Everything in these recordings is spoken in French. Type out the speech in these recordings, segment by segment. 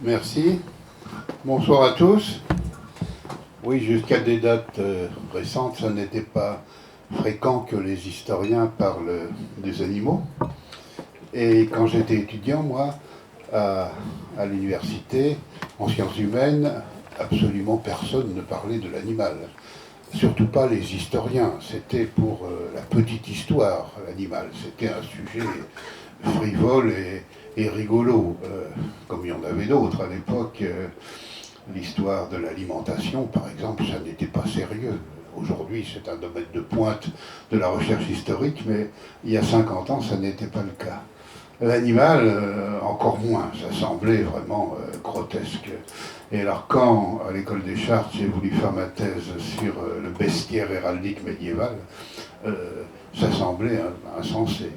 Merci. Bonsoir à tous. Oui, jusqu'à des dates récentes, ça n'était pas fréquent que les historiens parlent des animaux. Et quand j'étais étudiant, moi, à, à l'université, en sciences humaines, absolument personne ne parlait de l'animal. Surtout pas les historiens. C'était pour la petite histoire, l'animal. C'était un sujet frivole et rigolo, comme il y en avait d'autres à l'époque. L'histoire de l'alimentation, par exemple, ça n'était pas sérieux. Aujourd'hui, c'est un domaine de pointe de la recherche historique, mais il y a 50 ans, ça n'était pas le cas. L'animal, encore moins, ça semblait vraiment grotesque. Et alors quand, à l'école des Chartes, j'ai voulu faire ma thèse sur le bestiaire héraldique médiéval, ça semblait insensé.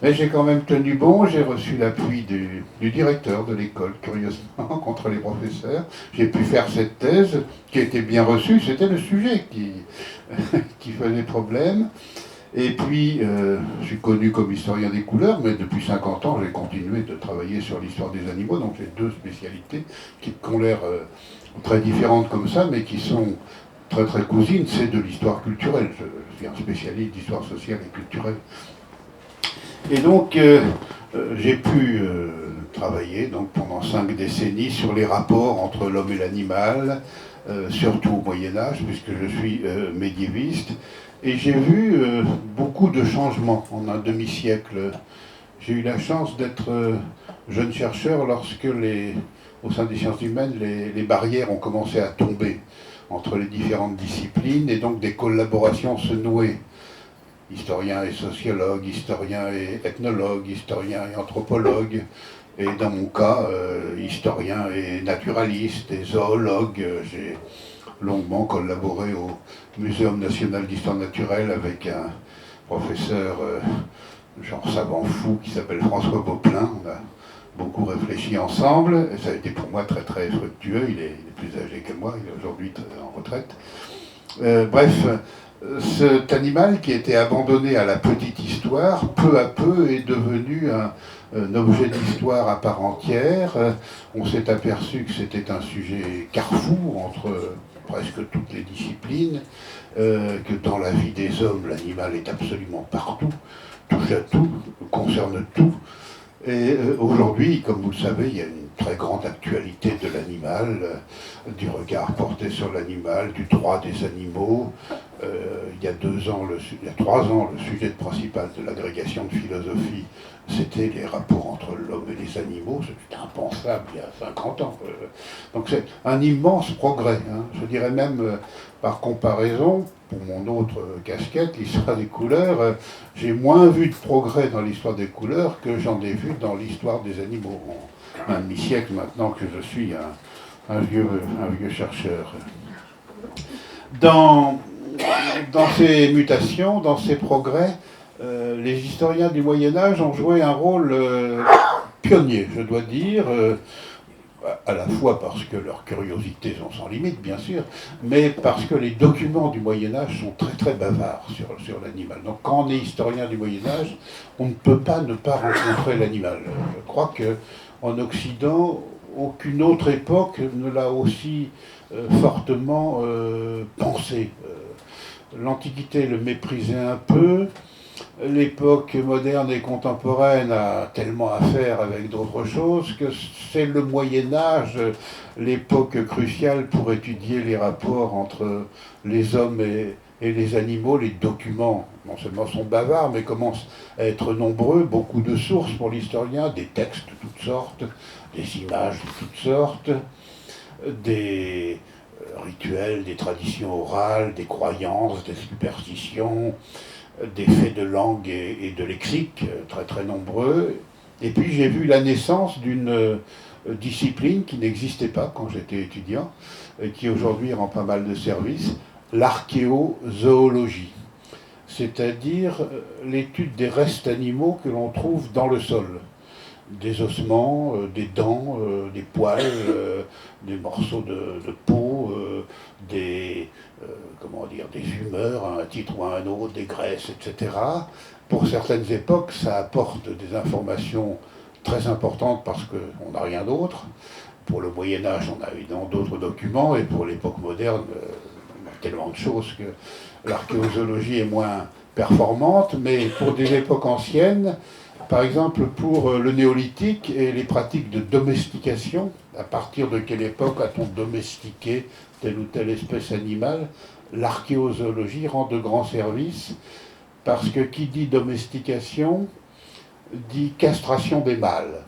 Mais j'ai quand même tenu bon, j'ai reçu l'appui du directeur de l'école, curieusement, contre les professeurs. J'ai pu faire cette thèse qui était bien reçue, c'était le sujet qui faisait problème. Et puis, je suis connu comme historien des couleurs, mais depuis 50 ans, j'ai continué de travailler sur l'histoire des animaux, donc j'ai deux spécialités qui ont l'air très différentes comme ça, mais qui sont très très cousines. C'est de l'histoire culturelle. Je suis un spécialiste d'histoire sociale et culturelle. Et donc, j'ai pu travailler donc, pendant 5 décennies sur les rapports entre l'homme et l'animal, surtout au Moyen-Âge, puisque je suis médiéviste. Et j'ai vu beaucoup de changements en un demi-siècle. J'ai eu la chance d'être jeune chercheur lorsque, au sein des sciences humaines, les barrières ont commencé à tomber entre les différentes disciplines et donc des collaborations se nouer. Historien et sociologue, historien et ethnologue, historien et anthropologue, et dans mon cas, historien et naturaliste et zoologue. J'ai longuement collaboré au Muséum national d'histoire naturelle avec un professeur genre savant fou qui s'appelle François Beauplein. On a beaucoup réfléchi ensemble, et ça a été pour moi très très fructueux. Il est plus âgé que moi, il est aujourd'hui en retraite. Bref, cet animal qui était abandonné à la petite histoire, peu à peu est devenu un objet d'histoire à part entière. On s'est aperçu que c'était un sujet carrefour entre presque toutes les disciplines, que dans la vie des hommes, l'animal est absolument partout, touche à tout, concerne tout. Et aujourd'hui, comme vous le savez, il y a une très grande actualité de l'animal, du regard porté sur l'animal, du droit des animaux. Il y a 2 ans, il y a 3 ans, le sujet principal de l'agrégation de philosophie, c'était les rapports entre l'homme et les animaux. C'était impensable il y a 50 ans. Donc c'est un immense progrès. Hein. Je dirais même, par comparaison, pour mon autre casquette, l'histoire des couleurs, j'ai moins vu de progrès dans l'histoire des couleurs que j'en ai vu dans l'histoire des animaux. Un demi-siècle maintenant que je suis un vieux chercheur. Dans ces mutations, dans ces progrès, les historiens du Moyen-Âge ont joué un rôle pionnier, je dois dire, à la fois parce que leurs curiosités sont sans limite, bien sûr, mais parce que les documents du Moyen-Âge sont très très bavards sur l'animal. Donc quand on est historien du Moyen-Âge, on ne peut pas ne pas rencontrer l'animal. Je crois qu'en Occident, aucune autre époque ne l'a aussi fortement pensé. L'Antiquité le méprisait un peu, l'époque moderne et contemporaine a tellement à faire avec d'autres choses que c'est le Moyen-Âge, l'époque cruciale pour étudier les rapports entre les hommes et les animaux. Les documents, non seulement sont bavards, mais commencent à être nombreux, beaucoup de sources pour l'historien, des textes de toutes sortes, des images de toutes sortes, des rituels, des traditions orales, des croyances, des superstitions, des faits de langue et de lexique très très nombreux. Et puis j'ai vu la naissance d'une discipline qui n'existait pas quand j'étais étudiant, et qui aujourd'hui rend pas mal de services, l'archéozoologie, c'est-à-dire l'étude des restes animaux que l'on trouve dans le sol. Des ossements, des dents, des poils, des morceaux de peau, des humeurs à un titre ou à un autre, des graisses, etc. Pour certaines époques, ça apporte des informations très importante parce qu'on n'a rien d'autre. Pour le Moyen-Âge, on a évidemment d'autres documents, et pour l'époque moderne, on a tellement de choses que l'archéozoologie est moins performante, mais pour des époques anciennes, par exemple pour le néolithique et les pratiques de domestication, à partir de quelle époque a-t-on domestiqué telle ou telle espèce animale, l'archéozoologie rend de grands services, parce que qui dit domestication dit castration des mâles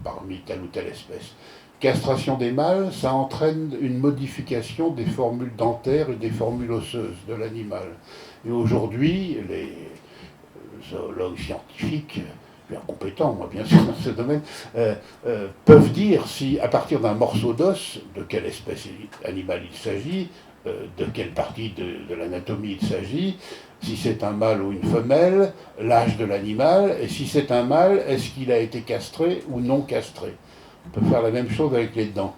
parmi telle ou telle espèce. Castration des mâles, ça entraîne une modification des formules dentaires et des formules osseuses de l'animal. Et aujourd'hui, les zoologues scientifiques, bien compétents, moi bien sûr dans ce domaine, peuvent dire si, à partir d'un morceau d'os, de quelle espèce animale il s'agit, de quelle partie de l'anatomie il s'agit, si c'est un mâle ou une femelle, l'âge de l'animal, et si c'est un mâle, est-ce qu'il a été castré ou non castré. On peut faire la même chose avec les dents.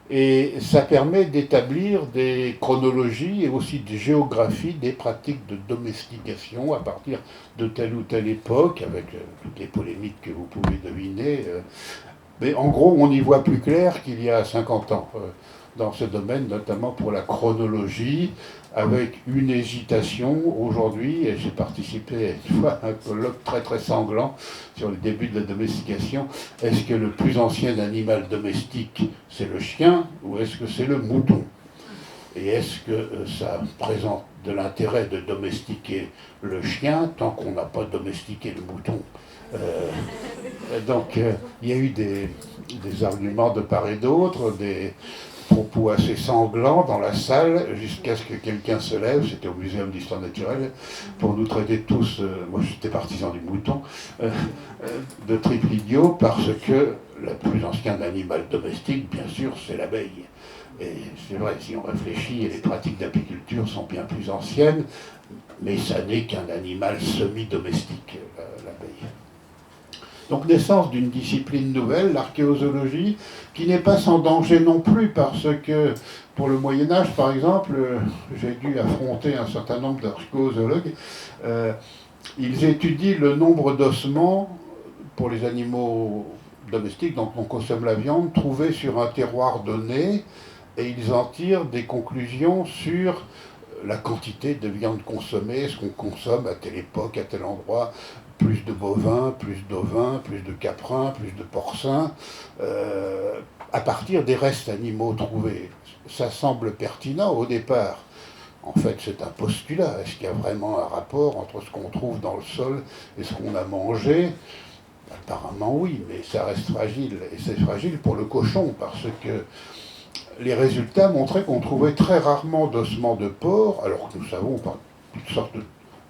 Et ça permet d'établir des chronologies et aussi des géographies des pratiques de domestication à partir de telle ou telle époque, avec toutes les polémiques que vous pouvez deviner. Mais en gros, on y voit plus clair qu'il y a 50 ans dans ce domaine, notamment pour la chronologie, avec une hésitation aujourd'hui, et j'ai participé une fois à un colloque très très sanglant sur le début de la domestication. Est-ce que le plus ancien animal domestique, c'est le chien, ou est-ce que c'est le mouton? Et est-ce que ça présente de l'intérêt de domestiquer le chien tant qu'on n'a pas domestiqué le mouton? Donc il y a eu des arguments de part et d'autre, des propos assez sanglants dans la salle, jusqu'à ce que quelqu'un se lève, c'était au Muséum d'Histoire Naturelle, pour nous traiter tous, moi j'étais partisan du mouton, de triple idiot, parce que le plus ancien animal domestique, bien sûr, c'est l'abeille. Et c'est vrai, si on réfléchit, les pratiques d'apiculture sont bien plus anciennes, mais ça n'est qu'un animal semi-domestique, l'abeille. Donc naissance d'une discipline nouvelle, l'archéozoologie, qui n'est pas sans danger non plus, parce que pour le Moyen-Âge, par exemple, j'ai dû affronter un certain nombre d'archéozoologues. Ils étudient le nombre d'ossements pour les animaux domestiques, donc on consomme la viande, trouvés sur un terroir donné, et ils en tirent des conclusions sur la quantité de viande consommée, ce qu'on consomme à telle époque, à tel endroit, plus de bovins, plus d'ovins, plus de caprins, plus de porcins, à partir des restes animaux trouvés. Ça semble pertinent au départ. En fait, c'est un postulat. Est-ce qu'il y a vraiment un rapport entre ce qu'on trouve dans le sol et ce qu'on a mangé? Apparemment oui, mais ça reste fragile. Et c'est fragile pour le cochon, parce que les résultats montraient qu'on trouvait très rarement d'ossements de porc, alors que nous savons par toutes sortes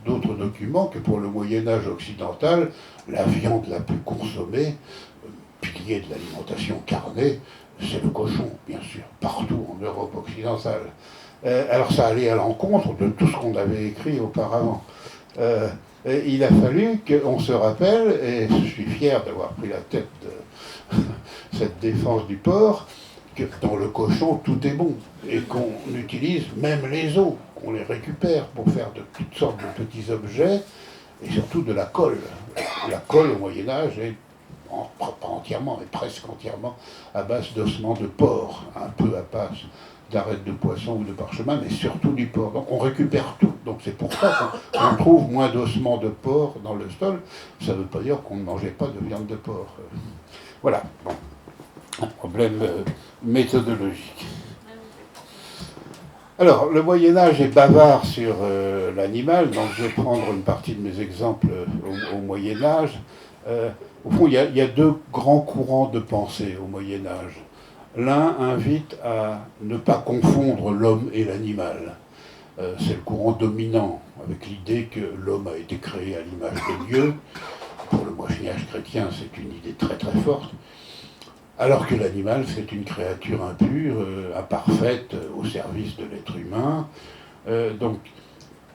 d'autres documents que pour le Moyen-Âge occidental, la viande la plus consommée, pilier de l'alimentation carnée, c'est le cochon, bien sûr, partout en Europe occidentale. Alors ça allait à l'encontre de tout ce qu'on avait écrit auparavant. Il a fallu qu'on se rappelle, et je suis fier d'avoir pris la tête de cette défense du porc, que dans le cochon, tout est bon, et qu'on utilise même les os, qu'on les récupère pour faire de toutes sortes de petits objets, et surtout de la colle. La colle au Moyen-Âge est, pas entièrement, mais presque entièrement, à base d'ossements de porc, un peu à base d'arêtes de poisson ou de parchemin, mais surtout du porc. Donc on récupère tout. Donc c'est pour ça qu'on trouve moins d'ossements de porc dans le sol. Ça ne veut pas dire qu'on ne mangeait pas de viande de porc. Voilà. Bon. Un problème méthodologique. Alors, le Moyen-Âge est bavard sur l'animal, donc je vais prendre une partie de mes exemples au Moyen-Âge. Au fond, il y a deux grands courants de pensée au Moyen-Âge. L'un invite à ne pas confondre l'homme et l'animal. C'est le courant dominant, avec l'idée que l'homme a été créé à l'image de Dieu. Pour le Moyen-Âge chrétien, c'est une idée très très forte. Alors que l'animal, c'est une créature impure, imparfaite, au service de l'être humain. Donc,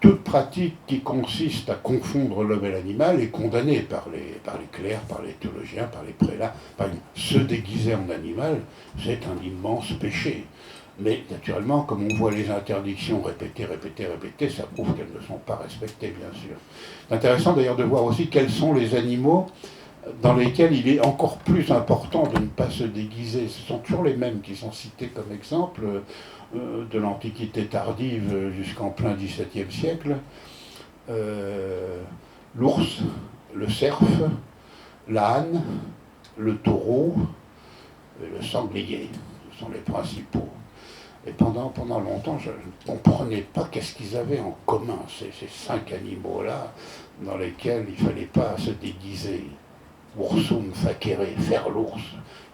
toute pratique qui consiste à confondre l'homme et l'animal est condamnée par les clercs, par les théologiens, par les prélats. Se déguiser en animal, c'est un immense péché. Mais naturellement, comme on voit les interdictions répétées, ça prouve qu'elles ne sont pas respectées, bien sûr. C'est intéressant d'ailleurs de voir aussi quels sont les animaux dans lesquels il est encore plus important de ne pas se déguiser. Ce sont toujours les mêmes qui sont cités comme exemple de l'Antiquité tardive jusqu'en plein XVIIe siècle. L'ours, le cerf, l'âne, le taureau et le sanglier. Ce sont les principaux. Et pendant longtemps, je ne comprenais pas qu'est-ce qu'ils avaient en commun, ces 5 animaux-là, dans lesquels il ne fallait pas se déguiser. Ursum facere, faire l'ours,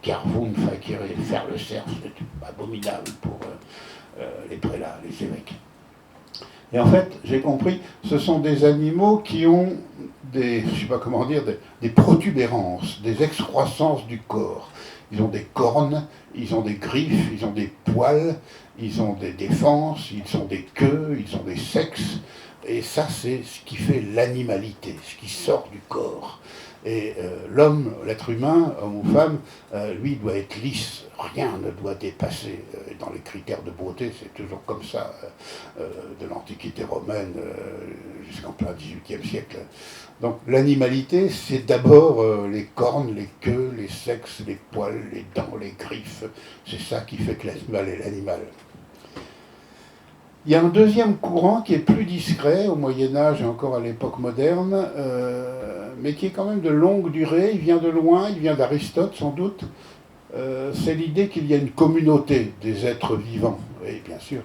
Carvum facere, faire le cerf, c'est abominable pour les prélats, les évêques. Et en fait, j'ai compris, ce sont des animaux qui ont des, je sais pas comment dire, des protubérances, des excroissances du corps. Ils ont des cornes, ils ont des griffes, ils ont des poils, ils ont des défenses, ils ont des queues, ils ont des sexes. Et ça, c'est ce qui fait l'animalité, ce qui sort du corps. Et l'homme, l'être humain, homme ou femme, lui doit être lisse, rien ne doit dépasser. Dans les critères de beauté, c'est toujours comme ça, de l'Antiquité romaine jusqu'en plein XVIIIe siècle. Donc l'animalité, c'est d'abord les cornes, les queues, les sexes, les poils, les dents, les griffes. C'est ça qui fait que l'animal est l'animal. Il y a un deuxième courant qui est plus discret au Moyen-Âge et encore à l'époque moderne, mais qui est quand même de longue durée. Il vient de loin, il vient d'Aristote sans doute. C'est l'idée qu'il y a une communauté des êtres vivants. Et bien sûr,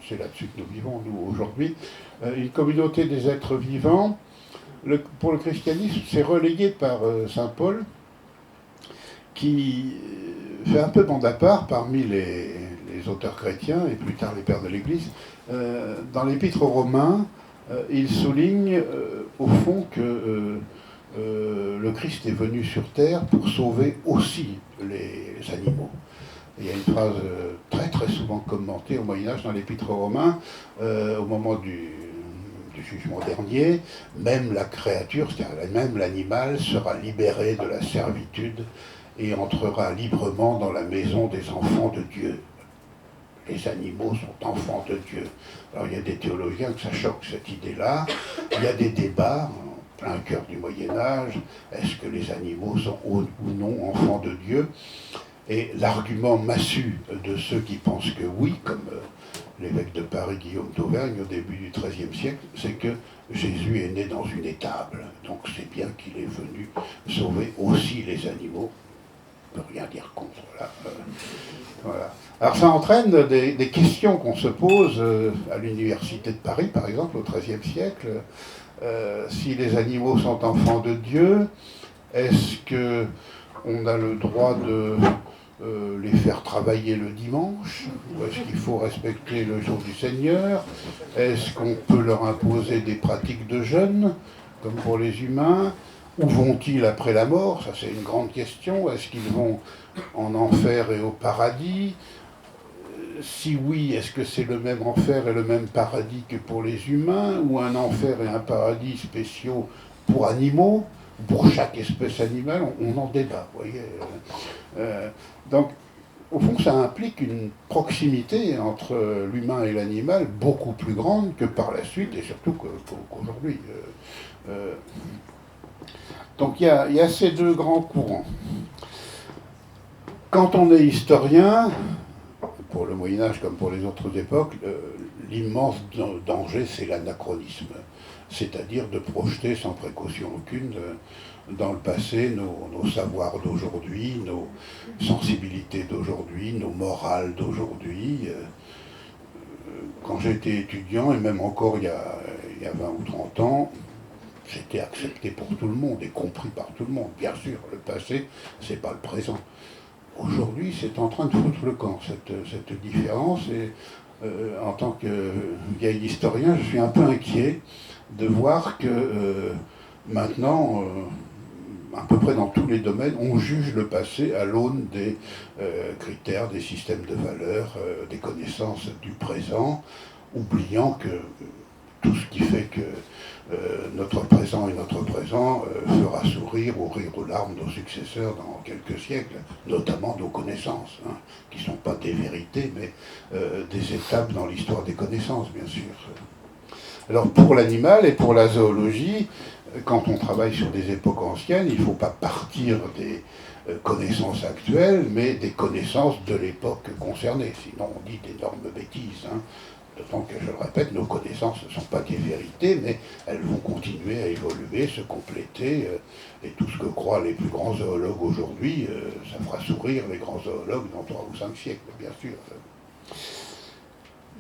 c'est là-dessus que nous vivons, nous, aujourd'hui. Une communauté des êtres vivants. Pour le christianisme, c'est relayé par saint Paul, qui fait un peu bande à part parmi les auteurs chrétiens et plus tard les pères de l'Église. Dans l'Épître aux Romains, il souligne au fond que le Christ est venu sur terre pour sauver aussi les animaux. Il y a une phrase très très souvent commentée au Moyen-Âge dans l'Épître aux Romains, au moment du jugement dernier, même la créature, c'est-à-dire même l'animal, sera libéré de la servitude et entrera librement dans la maison des enfants de Dieu. Les animaux sont enfants de Dieu. Alors il y a des théologiens que ça choque cette idée-là. Il y a des débats en plein cœur du Moyen-Âge. Est-ce que les animaux sont ou non enfants de Dieu? Et l'argument massu de ceux qui pensent que oui, comme l'évêque de Paris, Guillaume d'Auvergne, au début du XIIIe siècle, c'est que Jésus est né dans une étable. Donc c'est bien qu'il est venu sauver aussi les animaux. On ne peut rien dire contre. Là. Voilà. Alors ça entraîne des questions qu'on se pose à l'université de Paris, par exemple, au XIIIe siècle. Si les animaux sont enfants de Dieu, est-ce qu'on a le droit de les faire travailler le dimanche? Ou est-ce qu'il faut respecter le jour du Seigneur? Est-ce qu'on peut leur imposer des pratiques de jeûne, comme pour les humains? Où vont-ils après la mort? Ça, c'est une grande question. Est-ce qu'ils vont en enfer et au paradis? Si oui, est-ce que c'est le même enfer et le même paradis que pour les humains? Ou un enfer et un paradis spéciaux pour animaux? Pour chaque espèce animale, on en débat, vous voyez. Donc, au fond, ça implique une proximité entre l'humain et l'animal beaucoup plus grande que par la suite, et surtout qu'aujourd'hui. Donc il y a ces deux grands courants. Quand on est historien, pour le Moyen-Âge comme pour les autres époques, l'immense danger, c'est l'anachronisme. C'est-à-dire de projeter sans précaution aucune dans le passé nos savoirs d'aujourd'hui, nos sensibilités d'aujourd'hui, nos morales d'aujourd'hui. Quand j'étais étudiant, et même encore il y a 20 ou 30 ans, c'était accepté pour tout le monde et compris par tout le monde. Bien sûr, le passé, c'est pas le présent. Aujourd'hui, c'est en train de foutre le camp, cette différence. Et en tant que vieil historien, je suis un peu inquiet de voir que maintenant, à peu près dans tous les domaines, on juge le passé à l'aune des critères, des systèmes de valeurs, des connaissances du présent, oubliant que tout ce qui fait que notre présent et notre présent fera sourire ou rire aux larmes nos successeurs dans quelques siècles, notamment nos connaissances, hein, qui ne sont pas des vérités, mais des étapes dans l'histoire des connaissances, bien sûr. Alors pour l'animal et pour la zoologie, quand on travaille sur des époques anciennes, il ne faut pas partir des connaissances actuelles, mais des connaissances de l'époque concernée. Sinon, on dit d'énormes bêtises. Hein. D'autant que, je le répète, nos connaissances ne sont pas des vérités, mais elles vont continuer à évoluer, se compléter. Et tout ce que croient les plus grands zoologues aujourd'hui, ça fera sourire les grands zoologues dans 3 ou 5 siècles, bien sûr.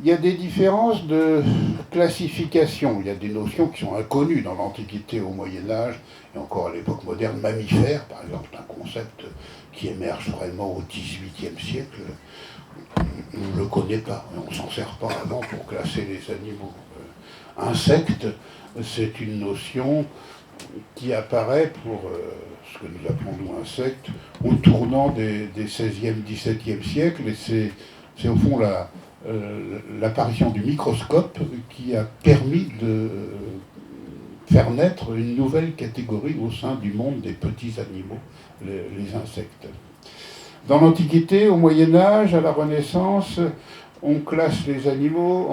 Il y a des différences de classification. Il y a des notions qui sont inconnues dans l'Antiquité, au Moyen-Âge, et encore à l'époque moderne. Mammifère, par exemple, c'est un concept qui émerge vraiment au XVIIIe siècle. On ne le connaît pas, on ne s'en sert pas avant pour classer les animaux. Insecte, c'est une notion qui apparaît pour ce que nous appelons nous insectes au tournant des 16e, 17e siècles, et c'est au fond l'apparition du microscope qui a permis de faire naître une nouvelle catégorie au sein du monde des petits animaux, les insectes. Dans l'Antiquité, au Moyen-Âge, à la Renaissance, on classe les animaux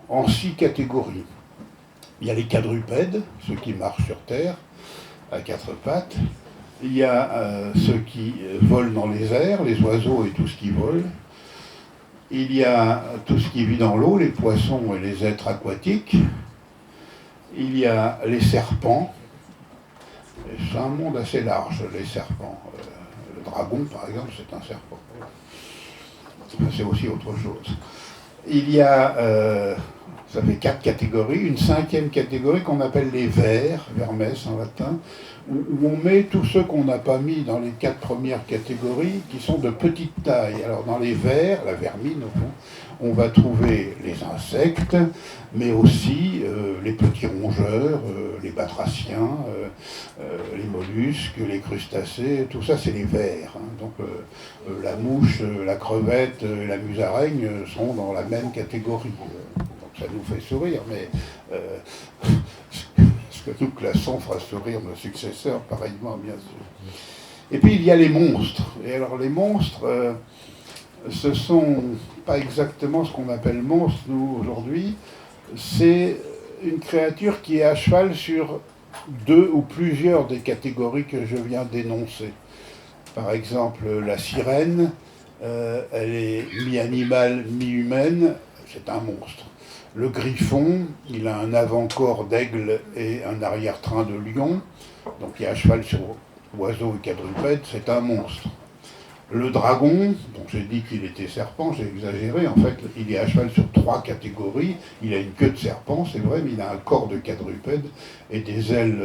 en 6 catégories. Il y a les quadrupèdes, ceux qui marchent sur terre, à 4 pattes. Il y a ceux qui volent dans les airs, les oiseaux et tout ce qui vole. Il y a tout ce qui vit dans l'eau, les poissons et les êtres aquatiques. Il y a les serpents. C'est un monde assez large, les serpents. Le dragon, par exemple, c'est un serpent. C'est aussi autre chose. Il y a, ça fait 4 catégories, une 5e catégorie qu'on appelle les vers, vermes en latin, où on met tous ceux qu'on n'a pas mis dans les 4 premières catégories, qui sont de petite taille. Alors dans les vers, la vermine au fond, on va trouver les insectes, mais aussi les petits rongeurs, les batraciens, les mollusques, les crustacés, tout ça c'est les vers. Hein. Donc la mouche, la crevette, la musaraigne sont dans la même catégorie. Donc ça nous fait sourire, mais ce que nous classons fera sourire nos successeurs, pareillement bien sûr. Et puis il y a les monstres. Et alors les monstres, ce sont pas exactement ce qu'on appelle monstre, nous, aujourd'hui. C'est une créature qui est à cheval sur 2 ou plusieurs des catégories que je viens d'énoncer. Par exemple, la sirène, elle est mi-animale, mi-humaine, c'est un monstre. Le griffon, il a un avant-corps d'aigle et un arrière-train de lion, donc il est à cheval sur oiseaux et quadrupèdes, c'est un monstre. Le dragon, dont j'ai dit qu'il était serpent, j'ai exagéré, en fait, il est à cheval sur 3 catégories. Il a une queue de serpent, c'est vrai, mais il a un corps de quadrupède et des ailes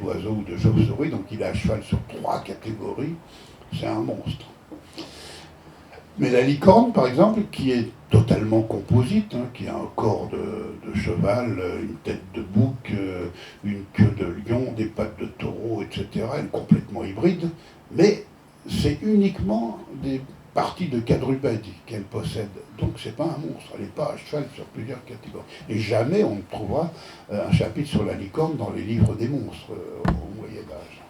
d'oiseau ou de chauve-souris, donc il est à cheval sur 3 catégories. C'est un monstre. Mais la licorne, par exemple, qui est totalement composite, hein, qui a un corps de cheval, une tête de bouc, une queue de lion, des pattes de taureau, etc., elle est complètement hybride, mais c'est uniquement des parties de quadrupède qu'elle possède. Donc c'est pas un monstre, elle n'est pas à cheval sur plusieurs catégories. Et jamais on ne trouvera un chapitre sur la licorne dans les livres des monstres au Moyen-Âge.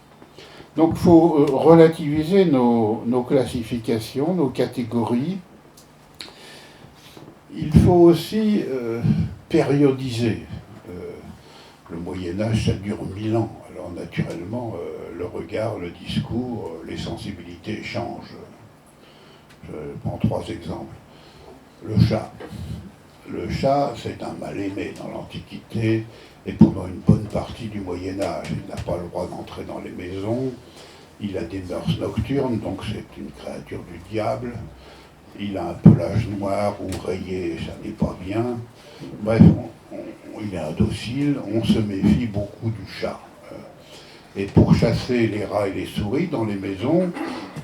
Donc il faut relativiser nos classifications, nos catégories. Il faut aussi périodiser. Le Moyen-Âge, ça dure 1000 ans. Alors naturellement, le regard, le discours, les sensibilités changent. Je prends 3 exemples. Le chat. Le chat, c'est un mal-aimé dans l'Antiquité et pendant une bonne partie du Moyen-Âge. Il n'a pas le droit d'entrer dans les maisons. Il a des mœurs nocturnes, donc c'est une créature du diable. Il a un pelage noir ou rayé, ça n'est pas bien. Bref, il est indocile, on se méfie beaucoup du chat. Et pour chasser les rats et les souris dans les maisons,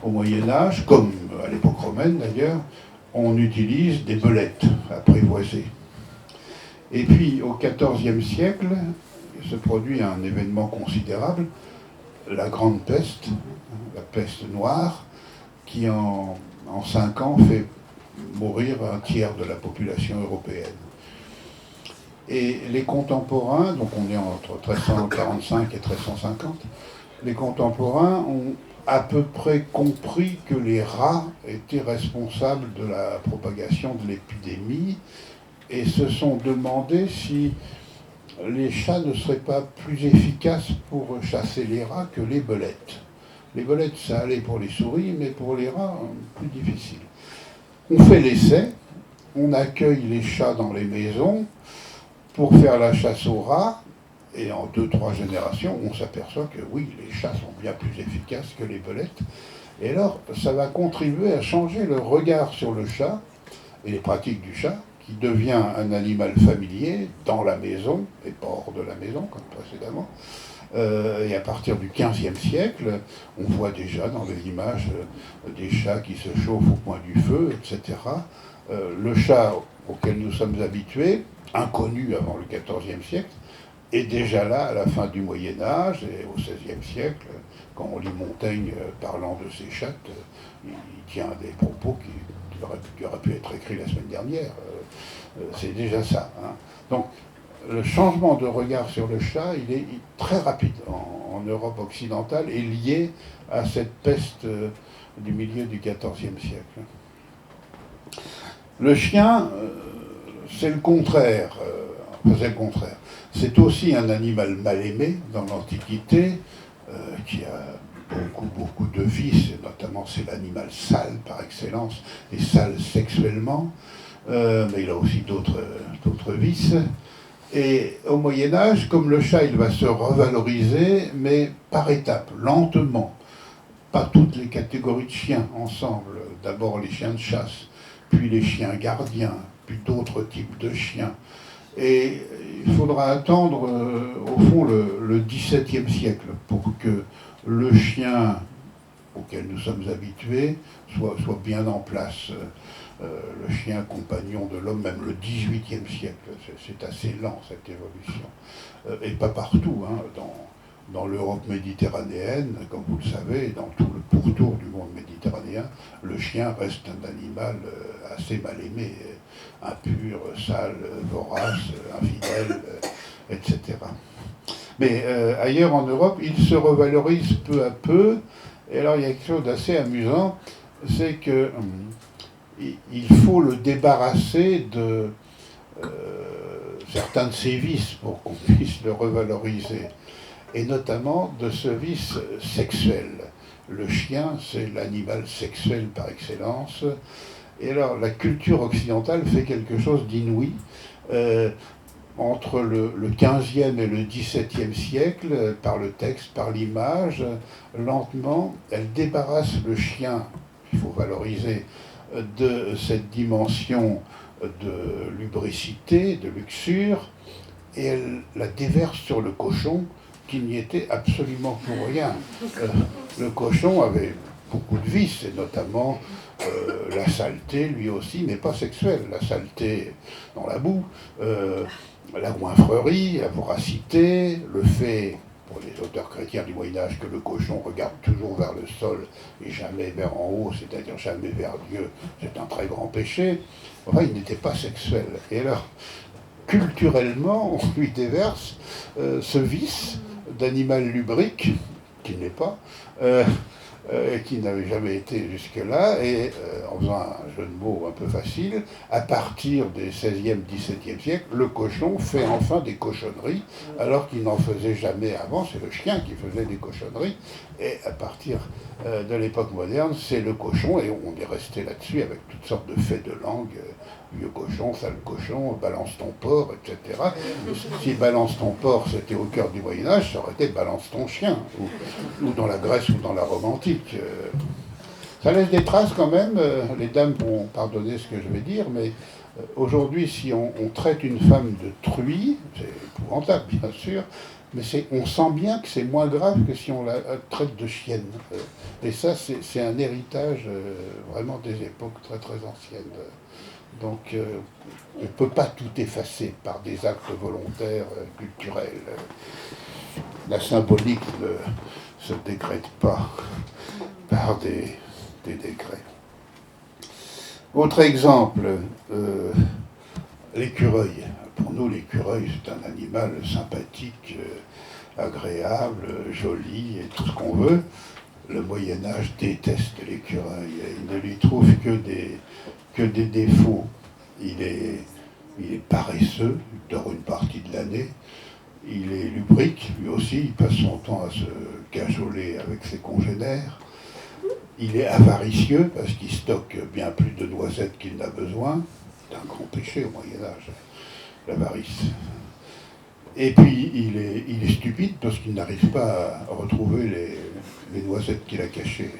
au Moyen-Âge, comme à l'époque romaine d'ailleurs, on utilise des belettes apprivoisées. Et puis au XIVe siècle, se produit un événement considérable, la Grande Peste, la peste noire, qui en 5 ans fait mourir un tiers de la population européenne. Et les contemporains, donc on est entre 1345 et 1350, les contemporains ont à peu près compris que les rats étaient responsables de la propagation de l'épidémie et se sont demandé si les chats ne seraient pas plus efficaces pour chasser les rats que les belettes. Les belettes, ça allait pour les souris, mais pour les rats, plus difficile. On fait l'essai, on accueille les chats dans les maisons pour faire la chasse aux rats, et en 2-3 générations, on s'aperçoit que oui, les chats sont bien plus efficaces que les belettes. Et alors, ça va contribuer à changer le regard sur le chat et les pratiques du chat, qui devient un animal familier dans la maison, et pas hors de la maison, comme précédemment. Et à partir du XVe siècle, on voit déjà dans les images des chats qui se chauffent au coin du feu, etc. Le chat auquel nous sommes habitués, inconnu avant le XIVe siècle, est déjà là à la fin du Moyen-Âge et au XVIe siècle. Quand on lit Montaigne parlant de ses chattes, il tient des propos qui auraient pu être écrits la semaine dernière. C'est déjà ça. Hein. Donc, le changement de regard sur le chat, il est très rapide en Europe occidentale et lié à cette peste du milieu du XIVe siècle. Le chien, c'est le contraire. C'est le contraire. C'est aussi un animal mal aimé dans l'Antiquité, qui a beaucoup de vices, et notamment c'est l'animal sale par excellence, et sale sexuellement, mais il a aussi d'autres vices. Et au Moyen-Âge, comme le chat, il va se revaloriser, mais par étapes, lentement. Pas toutes les catégories de chiens ensemble. D'abord les chiens de chasse, puis les chiens gardiens, puis d'autres types de chiens. Et il faudra attendre, au fond, le XVIIe siècle pour que le chien auquel nous sommes habitués soit bien en place. Le chien compagnon de l'homme, même le XVIIIe siècle, c'est assez lent cette évolution. Et pas partout, hein, dans l'Europe méditerranéenne, comme vous le savez, dans tout le pourtour du monde méditerranéen, le chien reste un animal assez mal aimé, impur, sale, vorace, infidèle, etc. Mais ailleurs en Europe, il se revalorise peu à peu. Et alors il y a quelque chose d'assez amusant, c'est que il faut le débarrasser de certains de ses vices pour qu'on puisse le revaloriser, et notamment de ce vice sexuel. Le chien, c'est l'animal sexuel par excellence, et alors la culture occidentale fait quelque chose d'inouï. Entre le XVe et le XVIIe siècle, par le texte, par l'image, lentement, elle débarrasse le chien, qu'il faut valoriser, de cette dimension de lubricité, de luxure, et elle la déverse sur le cochon, qui n'y était absolument pour rien. Le cochon avait beaucoup de vices, et notamment la saleté, lui aussi, mais pas sexuelle, la saleté dans la boue, la goinfrerie, la voracité, le fait, pour les auteurs chrétiens du Moyen-Âge, que le cochon regarde toujours vers le sol et jamais vers en haut, c'est-à-dire jamais vers Dieu, c'est un très grand péché. Enfin, il n'était pas sexuel. Et alors, culturellement, on lui déverse ce vice d'animal lubrique, qui n'est pas, qui n'avait jamais été jusque-là, et en faisant un jeu de mots un peu facile, à partir des 16e, 17e siècles, le cochon fait enfin des cochonneries, alors qu'il n'en faisait jamais avant, c'est le chien qui faisait des cochonneries, et à partir de l'époque moderne, c'est le cochon, et on est resté là-dessus avec toutes sortes de faits de langue, vieux cochon, sale cochon, balance ton porc, etc. Si balance ton porc, c'était au cœur du Moyen-Âge, ça aurait été balance ton chien, ou dans la Grèce ou dans la Rome antique. Ça laisse des traces quand même, les dames vont pardonner ce que je vais dire, mais aujourd'hui, si on traite une femme de truie, c'est épouvantable bien sûr, mais on sent bien que c'est moins grave que si on la traite de chienne. Et ça, c'est un héritage vraiment des époques très très anciennes. Donc, on ne peut pas tout effacer par des actes volontaires culturels. La symbolique ne se décrète pas par des décrets. Autre exemple, l'écureuil. Pour nous, l'écureuil, c'est un animal sympathique, agréable, joli, et tout ce qu'on veut. Le Moyen-Âge déteste l'écureuil. Il ne lui trouve que des défauts. Il est il est paresseux, il dort une partie de l'année, il est lubrique, lui aussi, il passe son temps à se cajoler avec ses congénères. Il est avaricieux parce qu'il stocke bien plus de noisettes qu'il n'a besoin. C'est un grand péché au Moyen-Âge, l'avarice. Et puis il est stupide parce qu'il n'arrive pas à retrouver les noisettes qu'il a cachées.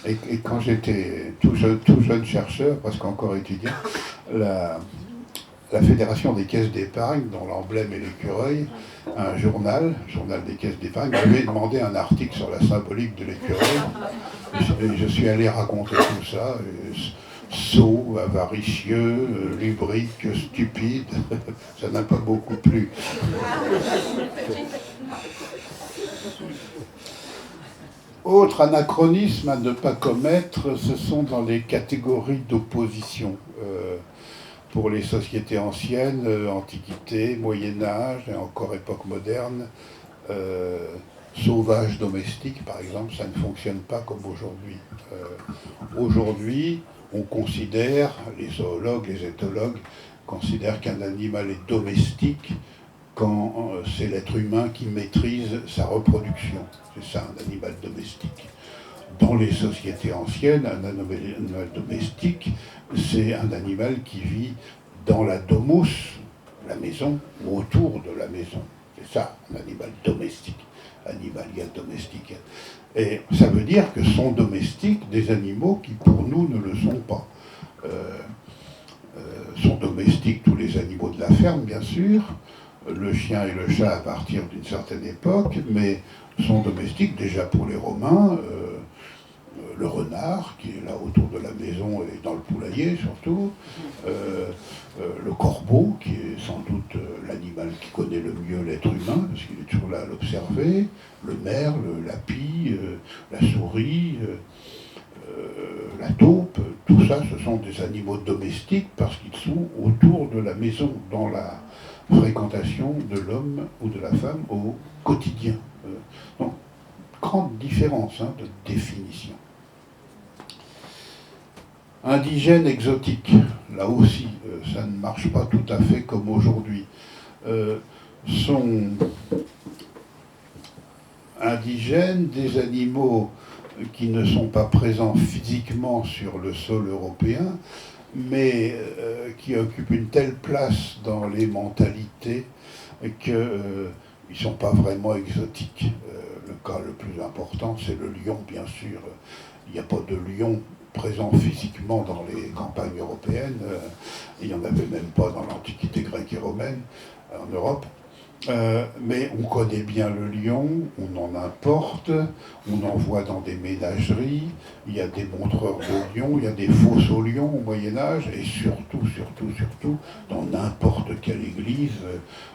Et quand j'étais tout jeune chercheur, presque encore étudiant, la Fédération des caisses d'épargne, dont l'emblème est l'écureuil, un journal des caisses d'épargne, m'avait demandé un article sur la symbolique de l'écureuil. Et je suis allé raconter tout ça. Sot, avaricieux, lubrique, stupide, ça n'a pas beaucoup plu. Autre anachronisme à ne pas commettre, ce sont dans les catégories d'opposition. Pour les sociétés anciennes, Antiquité, Moyen-Âge et encore époque moderne, sauvage domestique par exemple, ça ne fonctionne pas comme aujourd'hui. Aujourd'hui, on considère, les zoologues, les éthologues considèrent qu'un animal est domestique quand c'est l'être humain qui maîtrise sa reproduction. C'est ça, un animal domestique. Dans les sociétés anciennes, un animal domestique, c'est un animal qui vit dans la domus, la maison, ou autour de la maison. C'est ça, un animal domestique. Animalia domestica. Et ça veut dire que sont domestiques des animaux qui, pour nous, ne le sont pas. Sont domestiques tous les animaux de la ferme, bien sûr, le chien et le chat à partir d'une certaine époque, mais sont domestiques déjà pour les Romains, le renard, qui est là autour de la maison et dans le poulailler surtout, le corbeau, qui est sans doute l'animal qui connaît le mieux l'être humain, parce qu'il est toujours là à l'observer, le merle, la pie, la souris, la taupe, tout ça, ce sont des animaux domestiques parce qu'ils sont autour de la maison, dans la fréquentation de l'homme ou de la femme au quotidien. Donc, grande différence de définition. Indigène, exotique, là aussi, ça ne marche pas tout à fait comme aujourd'hui. Sont indigènes des animaux qui ne sont pas présents physiquement sur le sol européen, mais qui occupent une telle place dans les mentalités qu'ils ne sont pas vraiment exotiques. Le cas le plus important, c'est le lion, bien sûr. Il n'y a pas de lion présent physiquement dans les campagnes européennes. Il n'y en avait même pas dans l'Antiquité grecque et romaine, en Europe. Mais on connaît bien le lion, on en importe, on en voit dans des ménageries, il y a des montreurs de lions, il y a des fosses aux lions au Moyen-Âge, et surtout, dans n'importe quelle église,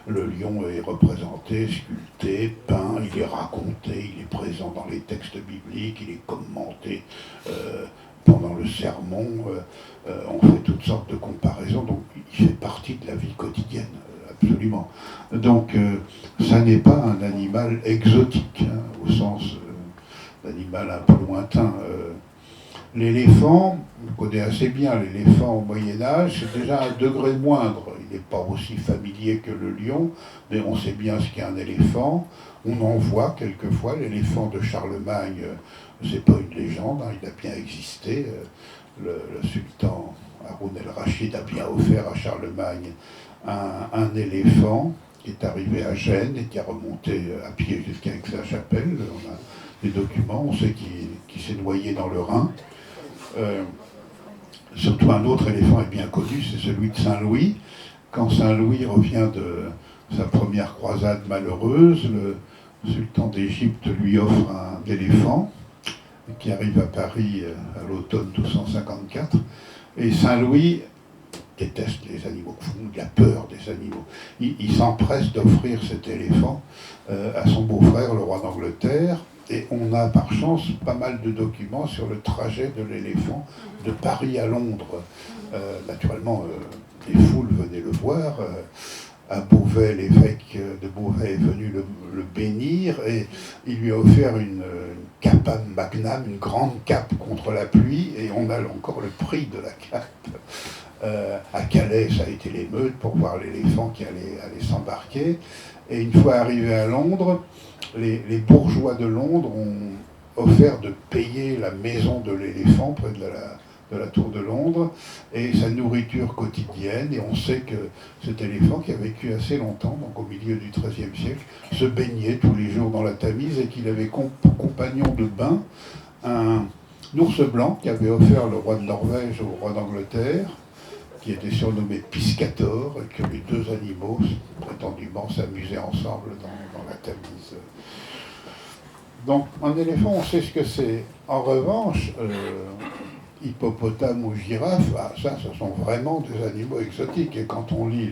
le lion est représenté, sculpté, peint, il est raconté, il est présent dans les textes bibliques, il est commenté pendant le sermon, on fait toutes sortes de comparaisons, donc il fait partie de la vie quotidienne. Absolument. Donc, ça n'est pas un animal exotique, au sens d'animal un peu lointain. L'éléphant, on connaît assez bien l'éléphant au Moyen-Âge, c'est déjà un degré moindre. Il n'est pas aussi familier que le lion, mais on sait bien ce qu'est un éléphant. On en voit quelquefois. L'éléphant de Charlemagne, c'est pas une légende, il a bien existé. Le sultan Haroun el-Rachid a bien offert à Charlemagne un éléphant qui est arrivé à Gênes et qui a remonté à pied jusqu'à Aix-la-Chapelle. On a des documents, on sait qu'il s'est noyé dans le Rhin. Surtout un autre éléphant est bien connu, c'est celui de Saint-Louis. Quand Saint-Louis revient de sa première croisade malheureuse, le sultan d'Égypte lui offre un éléphant qui arrive à Paris à l'automne 1254. Et Saint-Louis déteste les animaux, il a peur des animaux. Il s'empresse d'offrir cet éléphant à son beau-frère, le roi d'Angleterre, et on a par chance pas mal de documents sur le trajet de l'éléphant de Paris à Londres. Naturellement, les foules venaient le voir. À Beauvais, l'évêque de Beauvais est venu le bénir et il lui a offert une capa magnam, une grande cape contre la pluie, et on a encore le prix de la cape. À Calais, ça a été l'émeute pour voir l'éléphant qui allait s'embarquer. Et une fois arrivé à Londres, les bourgeois de Londres ont offert de payer la maison de l'éléphant près de la tour de Londres et sa nourriture quotidienne. Et on sait que cet éléphant, qui a vécu assez longtemps, donc au milieu du XIIIe siècle, se baignait tous les jours dans la Tamise et qu'il avait pour compagnon de bain un ours blanc qu'avait offert le roi de Norvège au roi d'Angleterre, qui était surnommé Piscator, et que les deux animaux, prétendument, s'amusaient ensemble dans la Tamise. Donc, un éléphant, on sait ce que c'est. En revanche, hippopotame ou girafe, ça, ce sont vraiment des animaux exotiques. Et quand on lit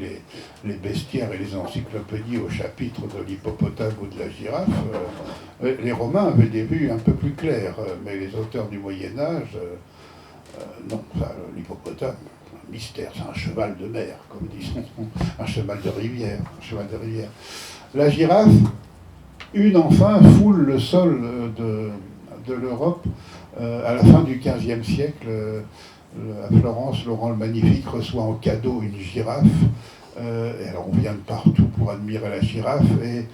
les bestiaires et les encyclopédies au chapitre de l'hippopotame ou de la girafe, les Romains avaient des vues un peu plus claires, mais les auteurs du Moyen-Âge, non, l'hippopotame, un mystère, c'est un cheval de mer, comme disent, un cheval de rivière, La girafe, enfin, foule le sol de l'Europe à la fin du XVe siècle. À Florence, Laurent le Magnifique reçoit en cadeau une girafe. Et alors on vient de partout pour admirer la girafe. Et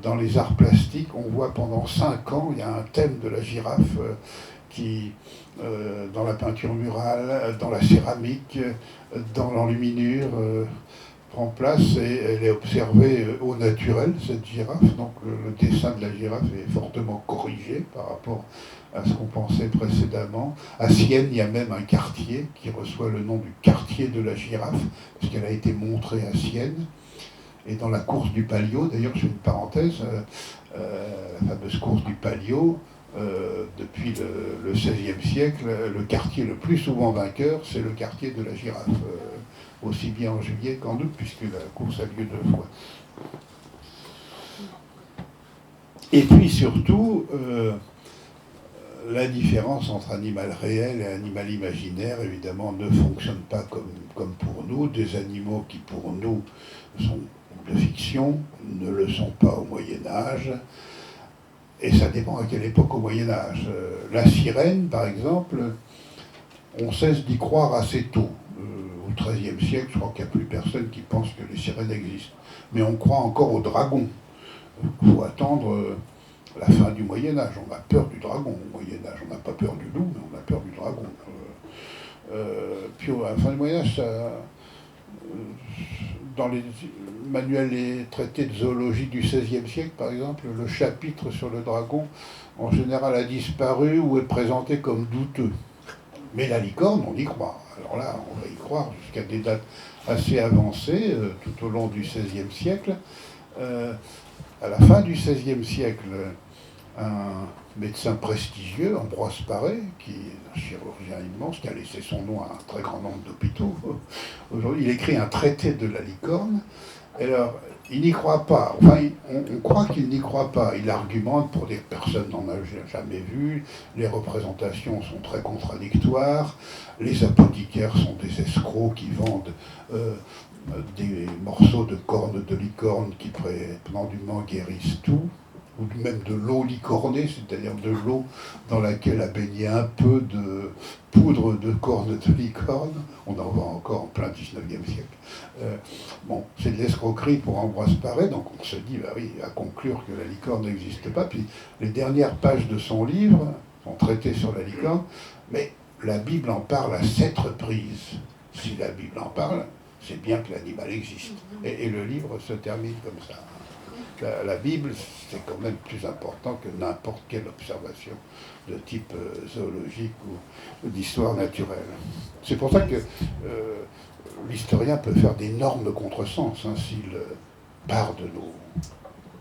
dans les arts plastiques, on voit pendant 5 ans, il y a un thème de la girafe qui, dans la peinture murale, dans la céramique, dans l'enluminure, prend place et elle est observée au naturel, cette girafe. Donc le dessin de la girafe est fortement corrigé par rapport à ce qu'on pensait précédemment. À Sienne, il y a même un quartier qui reçoit le nom du quartier de la girafe, parce qu'elle a été montrée à Sienne. Et dans la course du Palio, d'ailleurs, je fais une parenthèse, la fameuse course du Palio, depuis le XVIe siècle, le quartier le plus souvent vainqueur, c'est le quartier de la girafe. Aussi bien en juillet qu'en août, puisque la course a lieu 2 fois. Et puis surtout, la différence entre animal réel et animal imaginaire, évidemment, ne fonctionne pas comme pour nous. Des animaux qui, pour nous, sont de fiction, ne le sont pas au Moyen-Âge. Et ça dépend à quelle époque au Moyen-Âge. La sirène, par exemple, on cesse d'y croire assez tôt. Au XIIIe siècle, je crois qu'il n'y a plus personne qui pense que les sirènes existent. Mais on croit encore au dragon. Il faut attendre la fin du Moyen-Âge. On a peur du dragon au Moyen-Âge. On n'a pas peur du loup, mais on a peur du dragon. Puis à la fin du Moyen-Âge, dans les manuels et traités de zoologie du XVIe siècle, par exemple, le chapitre sur le dragon, en général, a disparu ou est présenté comme douteux. Mais la licorne, on y croit. Alors là, on va y croire jusqu'à des dates assez avancées, tout au long du XVIe siècle. À la fin du XVIe siècle, un médecin prestigieux, Ambroise Paré, qui est un chirurgien immense, qui a laissé son nom à un très grand nombre d'hôpitaux, aujourd'hui, il écrit un traité de la licorne. Alors, il n'y croit pas. Enfin, on croit qu'il n'y croit pas. Il argumente pour des personnes n'en a jamais vu. Les représentations sont très contradictoires. Les apothicaires sont des escrocs qui vendent des morceaux de cornes de licorne qui prétendument guérissent tout, ou même de l'eau licornée, c'est-à-dire de l'eau dans laquelle a baigné un peu de poudre de cornes de licorne. On en voit encore en plein 19e siècle. Bon, c'est de l'escroquerie pour Ambroise Paré, donc on se dit, bah oui, à conclure que la licorne n'existe pas. Puis les dernières pages de son livre sont traitées sur la licorne, mais la Bible en parle à 7 reprises. Si la Bible en parle, c'est bien que l'animal existe. Et le livre se termine comme ça. La Bible, c'est quand même plus important que n'importe quelle observation de type zoologique ou d'histoire naturelle. C'est pour ça que l'historien peut faire d'énormes contresens s'il part de nos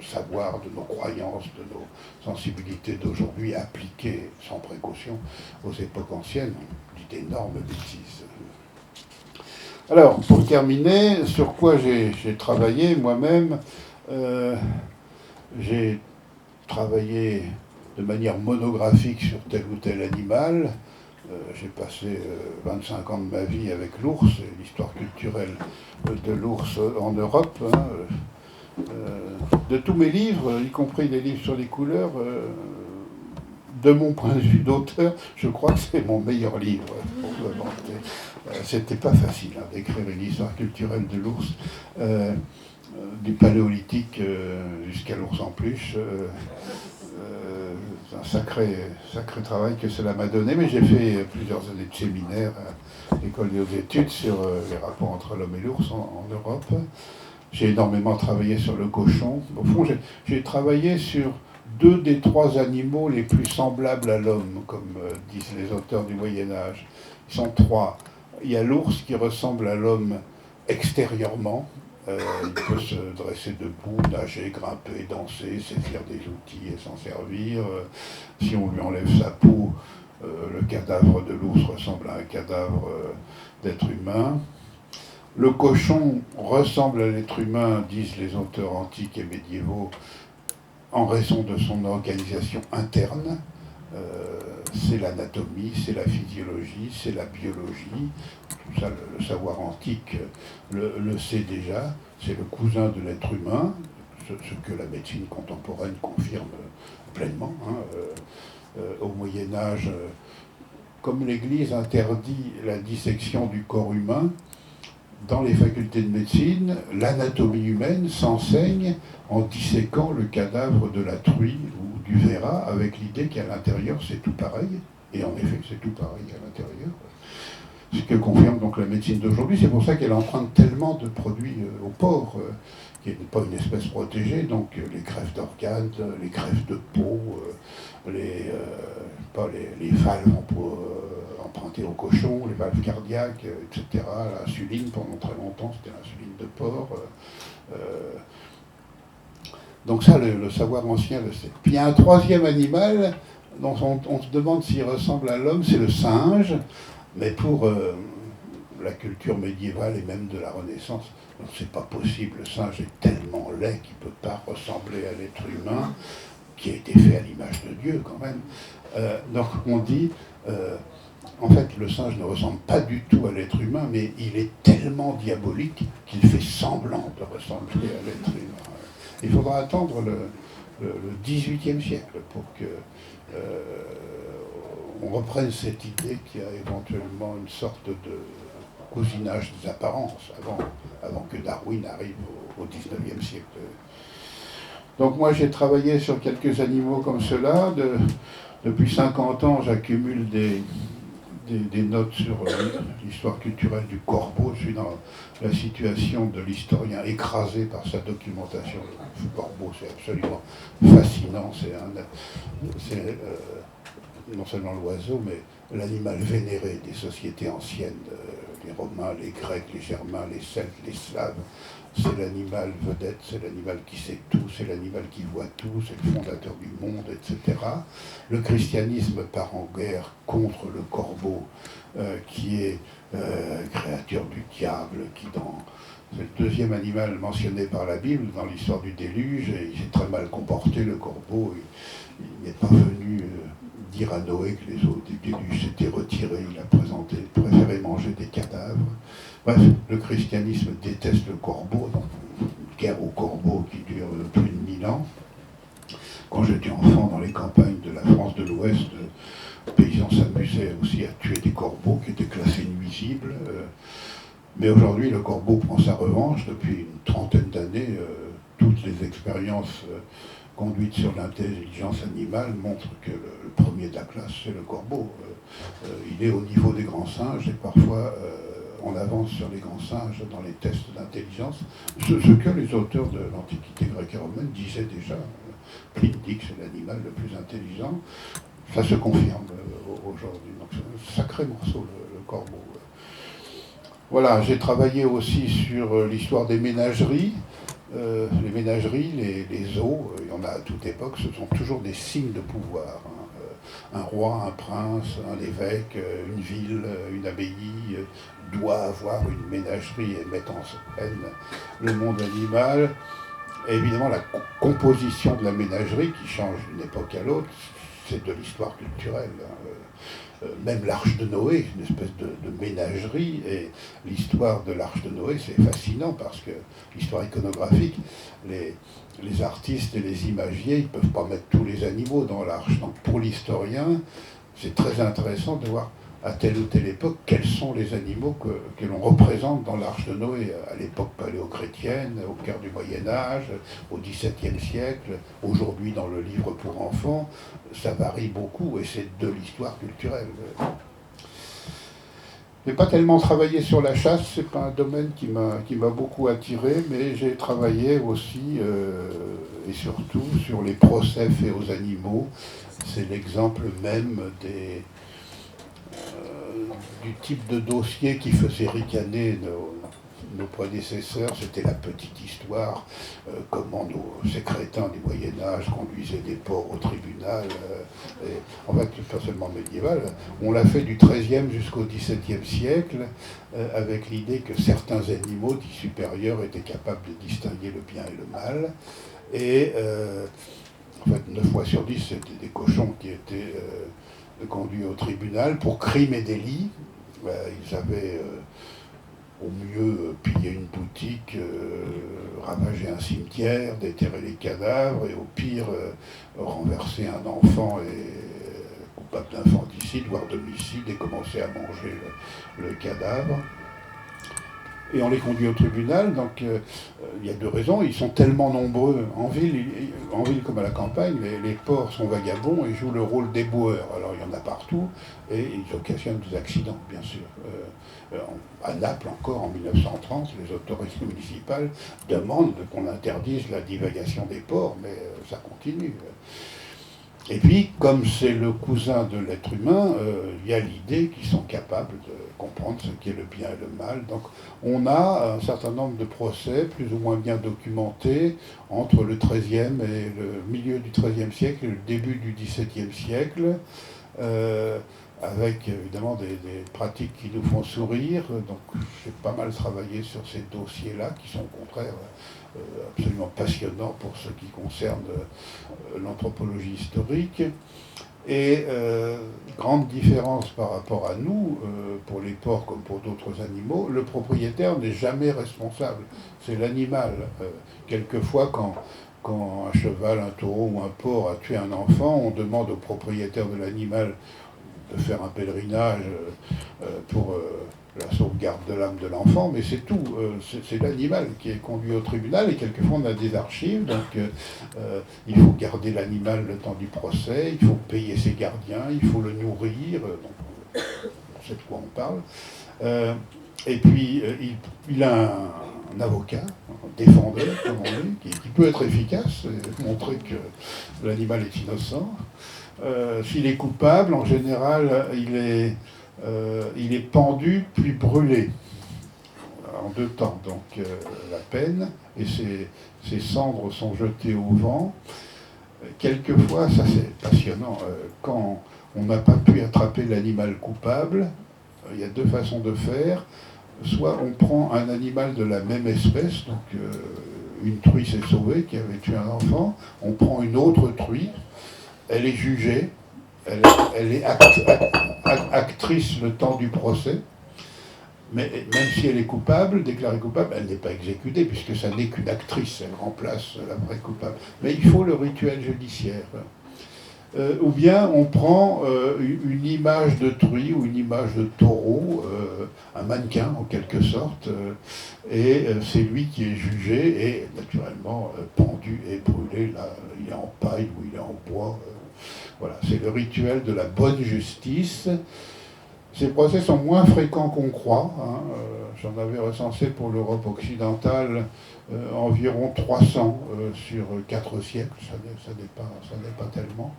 savoirs, de nos croyances, de nos sensibilités d'aujourd'hui appliquées sans précaution aux époques anciennes. On dit d'énormes bêtises. Alors, pour terminer, sur quoi j'ai travaillé moi-même, j'ai travaillé de manière monographique sur tel ou tel animal. J'ai passé 25 ans de ma vie avec l'ours et l'histoire culturelle de l'ours en Europe. De tous mes livres, y compris les livres sur les couleurs, de mon point de vue d'auteur, je crois que c'est mon meilleur livre. tout inventé. C'était pas facile d'écrire une histoire culturelle de l'ours, du paléolithique jusqu'à l'ours en peluche. C'est un sacré travail que cela m'a donné, mais j'ai fait plusieurs années de séminaire à l'école des hautes études sur les rapports entre l'homme et l'ours en Europe. J'ai énormément travaillé sur le cochon. Au fond, j'ai travaillé sur 2 des 3 animaux les plus semblables à l'homme, comme disent les auteurs du Moyen-Âge. Ils sont 3. Il y a l'ours qui ressemble à l'homme extérieurement. Il peut se dresser debout, nager, grimper, danser, saisir des outils et s'en servir. Si on lui enlève sa peau, le cadavre de l'ours ressemble à un cadavre d'être humain. Le cochon ressemble à l'être humain, disent les auteurs antiques et médiévaux, en raison de son organisation interne. C'est l'anatomie, c'est la physiologie, c'est la biologie. Tout ça, le savoir antique le sait déjà. C'est le cousin de l'être humain, ce que la médecine contemporaine confirme pleinement. Au Moyen-Âge, comme l'Église interdit la dissection du corps humain, dans les facultés de médecine, l'anatomie humaine s'enseigne en disséquant le cadavre de la truie ou du verrat avec l'idée qu'à l'intérieur c'est tout pareil. Et en effet, c'est tout pareil à l'intérieur. Ce que confirme donc la médecine d'aujourd'hui. C'est pour ça qu'elle emprunte tellement de produits au porc, qui n'est pas une espèce protégée, donc les greffes d'organes, les greffes de peau, les valves empruntées au cochon, les valves cardiaques, etc. L'insuline, pendant très longtemps, c'était l'insuline de porc. Donc ça, le savoir ancien le sait. Puis il y a un 3e animal dont on se demande s'il ressemble à l'homme, c'est le singe. Mais pour la culture médiévale et même de la Renaissance, c'est pas possible. Le singe est tellement laid qu'il ne peut pas ressembler à l'être humain, qui a été fait à l'image de Dieu quand même. Donc on dit, en fait, le singe ne ressemble pas du tout à l'être humain, mais il est tellement diabolique qu'il fait semblant de ressembler à l'être humain. Il faudra attendre le XVIIIe siècle pour que on reprenne cette idée qu'il y a éventuellement une sorte de cousinage des apparences avant que Darwin arrive au XIXe siècle. Donc moi j'ai travaillé sur quelques animaux comme cela. Depuis 50 ans j'accumule des notes sur l'histoire culturelle du corbeau. Je suis dans la situation de l'historien écrasé par sa documentation. Le corbeau, c'est absolument fascinant. C'est non seulement l'oiseau, mais l'animal vénéré des sociétés anciennes, les Romains, les Grecs, les Germains, les Celtes, les Slaves. C'est l'animal vedette, c'est l'animal qui sait tout, c'est l'animal qui voit tout, c'est le fondateur du monde, etc. Le christianisme part en guerre contre le corbeau, qui est créature du diable, c'est le 2e animal mentionné par la Bible dans l'histoire du déluge, et il s'est très mal comporté, le corbeau. Il n'est pas venu dire à Noé que les eaux du déluge s'étaient retirées, il a préféré manger des cadavres. Bref, le christianisme déteste le corbeau, donc une guerre au corbeau qui dure plus de 1000 ans. Quand j'étais enfant dans les campagnes de la France de l'Ouest, les paysans s'amusaient aussi à tuer des corbeaux qui étaient classés nuisibles. Mais aujourd'hui, le corbeau prend sa revanche. Depuis une trentaine d'années, toutes les expériences conduites sur l'intelligence animale montrent que le premier de la classe, c'est le corbeau. Il est au niveau des grands singes et parfois on avance sur les grands singes dans les tests d'intelligence, ce que les auteurs de l'Antiquité grecque et romaine disaient déjà. Pline dit que c'est l'animal le plus intelligent. Ça se confirme aujourd'hui. Donc c'est un sacré morceau, le corbeau. Voilà, j'ai travaillé aussi sur l'histoire des ménageries. Les ménageries, les zoos, il y en a à toute époque, ce sont toujours des signes de pouvoir. Un roi, un prince, un évêque, une ville, une abbaye doit avoir une ménagerie et mettre en scène le monde animal. Et évidemment, la composition de la ménagerie, qui change d'une époque à l'autre, c'est de l'histoire culturelle. Même l'Arche de Noé, une espèce de ménagerie, et l'histoire de l'Arche de Noé, c'est fascinant parce que l'histoire iconographique, les artistes et les imagiers, ils ne peuvent pas mettre tous les animaux dans l'Arche. Donc pour l'historien, c'est très intéressant de voir à telle ou telle époque, quels sont les animaux que l'on représente dans l'Arche de Noé, à l'époque paléochrétienne, au cœur du Moyen-Âge, au XVIIe siècle, aujourd'hui dans le livre pour enfants. Ça varie beaucoup et c'est de l'histoire culturelle. Je n'ai pas tellement travaillé sur la chasse, c'est pas un domaine qui m'a beaucoup attiré, mais j'ai travaillé aussi et surtout sur les procès faits aux animaux. C'est l'exemple même du type de dossier qui faisait ricaner nos prédécesseurs. C'était la petite histoire, comment nos sécrétins du Moyen-Âge conduisaient des porcs au tribunal. En fait, pas seulement médiéval, on l'a fait du XIIIe jusqu'au XVIIe siècle, avec l'idée que certains animaux dits supérieurs étaient capables de distinguer le bien et le mal. Et en fait, 9 fois sur 10, c'était des cochons qui étaient conduits au tribunal pour crimes et délits. Ils avaient au mieux piller une boutique, ravager un cimetière, déterrer les cadavres, et au pire renverser un enfant coupable d'infanticide, voire d'homicide, et commencer à manger le cadavre. Et on les conduit au tribunal, donc il y a deux raisons. Ils sont tellement nombreux en ville comme à la campagne, les porcs sont vagabonds et jouent le rôle d'éboueurs. Alors il y en a partout et ils occasionnent des accidents, bien sûr. À Naples encore, en 1930, les autorités municipales demandent qu'on interdise la divagation des porcs, mais ça continue. Et puis, comme c'est le cousin de l'être humain, il y a l'idée qu'ils sont capables de comprendre ce qu'est le bien et le mal. Donc, on a un certain nombre de procès, plus ou moins bien documentés, entre le XIIIe et le milieu du XIIIe siècle et le début du XVIIe siècle, avec évidemment des pratiques qui nous font sourire. Donc, j'ai pas mal travaillé sur ces dossiers-là, qui sont au contraire absolument passionnant pour ce qui concerne l'anthropologie historique. Et grande différence par rapport à nous, pour les porcs comme pour d'autres animaux, le propriétaire n'est jamais responsable, c'est l'animal. Quelquefois, quand un cheval, un taureau ou un porc a tué un enfant, on demande au propriétaire de l'animal de faire un pèlerinage pour la sauvegarde de l'âme de l'enfant, mais c'est tout. C'est l'animal qui est conduit au tribunal, et quelquefois on a des archives, donc il faut garder l'animal le temps du procès, il faut payer ses gardiens, il faut le nourrir, donc on sait de quoi on parle. Et puis il a un avocat, un défendeur, comme on dit, qui peut être efficace, et montrer que l'animal est innocent. S'il est coupable, en général, il est pendu puis brûlé en 2 temps. Donc la peine, et ses cendres sont jetées au vent. Quelquefois, ça c'est passionnant, quand on n'a pas pu attraper l'animal coupable, il y a 2 façons de faire. Soit on prend un animal de la même espèce, donc une truie s'est sauvée qui avait tué un enfant, on prend une autre truie, elle est jugée, elle est actrice le temps du procès, mais même si elle est coupable, déclarée coupable, elle n'est pas exécutée, puisque ça n'est qu'une actrice, elle remplace la vraie coupable. Mais il faut le rituel judiciaire. Ou bien on prend une image de truie ou une image de taureau, un mannequin en quelque sorte, et c'est lui qui est jugé et naturellement pendu et brûlé. Là, il est en paille ou il est en bois. Voilà, c'est le rituel de la bonne justice. Ces procès sont moins fréquents qu'on croit. J'en avais recensé pour l'Europe occidentale environ 300 sur 4 siècles. Ça n'est pas tellement.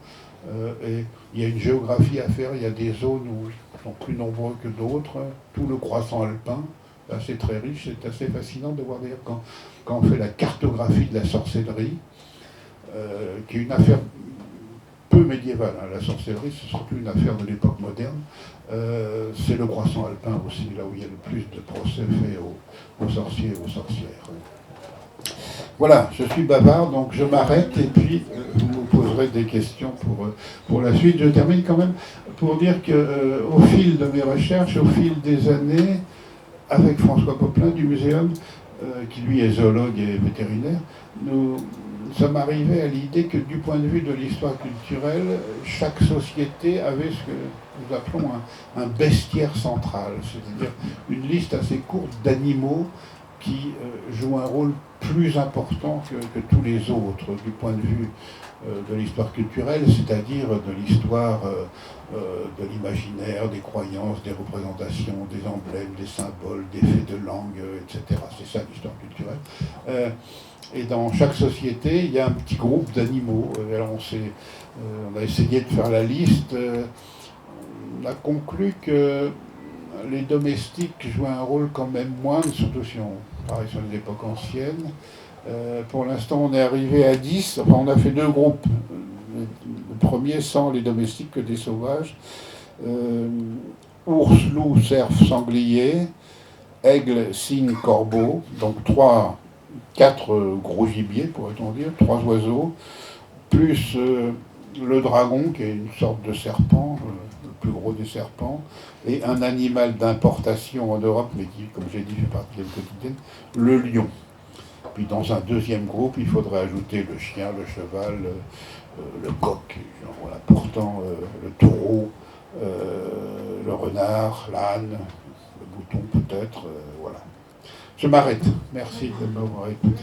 Et il y a une géographie à faire. Il y a des zones où ils sont plus nombreux que d'autres. Tout le croissant alpin, là, c'est très riche. C'est assez fascinant de voir d'ailleurs quand on fait la cartographie de la sorcellerie, qui est une affaire peu médiévale. La sorcellerie, c'est surtout une affaire de l'époque moderne. C'est le croissant alpin aussi, là où il y a le plus de procès faits aux sorciers et aux sorcières. Voilà, je suis bavard, donc je m'arrête et puis vous me poserez des questions pour la suite. Je termine quand même pour dire qu'au fil de mes recherches, au fil des années, avec François Poplin du Muséum, qui lui est zoologue et vétérinaire, nous nous sommes arrivés à l'idée que du point de vue de l'histoire culturelle, chaque société avait ce que nous appelons un bestiaire central, c'est-à-dire une liste assez courte d'animaux qui jouent un rôle plus important que tous les autres du point de vue de l'histoire culturelle, c'est-à-dire de l'histoire de l'imaginaire, des croyances, des représentations, des emblèmes, des symboles, des faits de langue, etc. C'est ça l'histoire culturelle. Et dans chaque société, il y a un petit groupe d'animaux. Alors on a essayé de faire la liste. On a conclu que les domestiques jouaient un rôle quand même moindre, surtout si on travaille sur les époques anciennes. Pour l'instant, on est arrivé à 10. Enfin, on a fait 2 groupes. Le premier sans les domestiques que des sauvages. Ours, loup, cerf, sanglier, aigle, cygne, corbeau. Donc 4 gros gibiers, pourrait-on dire, 3 oiseaux, plus le dragon, qui est une sorte de serpent, le plus gros des serpents, et un animal d'importation en Europe, mais qui, comme j'ai dit, fait partie de la quotidienne, le lion. Puis dans un deuxième groupe, il faudrait ajouter le chien, le cheval, le coq, voilà, pourtant le taureau, le renard, l'âne, le mouton peut-être, voilà. Je m'arrête. Merci de m'avoir écouté.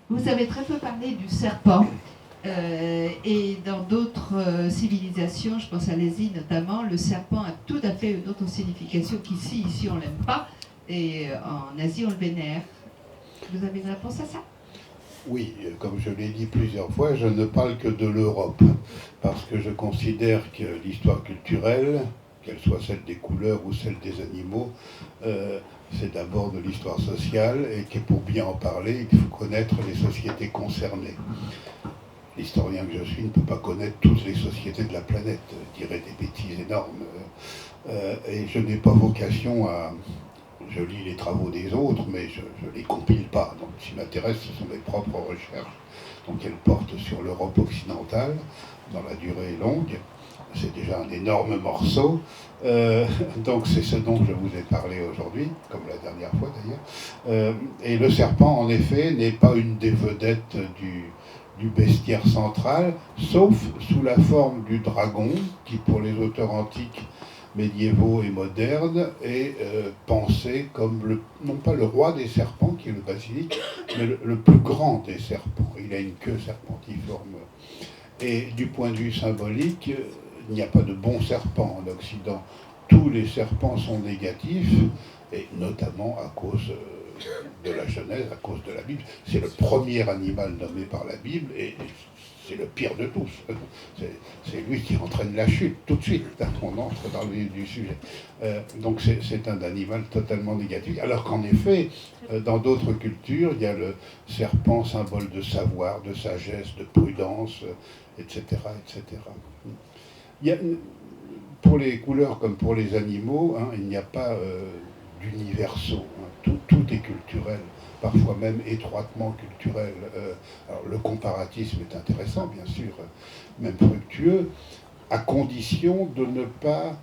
Vous avez très peu parlé du serpent. Et dans d'autres civilisations, je pense à l'Asie notamment, le serpent a tout à fait une autre signification qu'ici. Ici, on ne l'aime pas. Et en Asie, on le vénère. Vous avez une réponse à ça? Oui, comme je l'ai dit plusieurs fois, je ne parle que de l'Europe, parce que je considère que l'histoire culturelle, qu'elle soit celle des couleurs ou celle des animaux, c'est d'abord de l'histoire sociale, et que pour bien en parler, il faut connaître les sociétés concernées. L'historien que je suis ne peut pas connaître toutes les sociétés de la planète, je dirais des bêtises énormes, et je n'ai pas vocation à... Je lis les travaux des autres, mais je ne les compile pas. Donc, ce qui m'intéresse, ce sont mes propres recherches. Donc, elles portent sur l'Europe occidentale, dans la durée longue. C'est déjà un énorme morceau. Donc, c'est ce dont je vous ai parlé aujourd'hui, comme la dernière fois d'ailleurs. Et le serpent, en effet, n'est pas une des vedettes du bestiaire central, sauf sous la forme du dragon, qui, pour les auteurs antiques, médiévaux et modernes, est pensé comme non pas le roi des serpents, qui est le basilic, mais le plus grand des serpents. Il a une queue serpentiforme. Et du point de vue symbolique, il n'y a pas de bon serpent en Occident. Tous les serpents sont négatifs, et notamment à cause de la Genèse, à cause de la Bible. C'est le premier animal nommé par la Bible, et c'est le pire de tous. C'est lui qui entraîne la chute tout de suite. On entre dans le vif du sujet. Donc c'est un animal totalement négatif. Alors qu'en effet, dans d'autres cultures, il y a le serpent, symbole de savoir, de sagesse, de prudence, etc., etc. Il y a, pour les couleurs comme pour les animaux, il n'y a pas d'universaux. Tout est culturel, parfois même étroitement culturel. Alors le comparatisme est intéressant, bien sûr, même fructueux, à condition de ne pas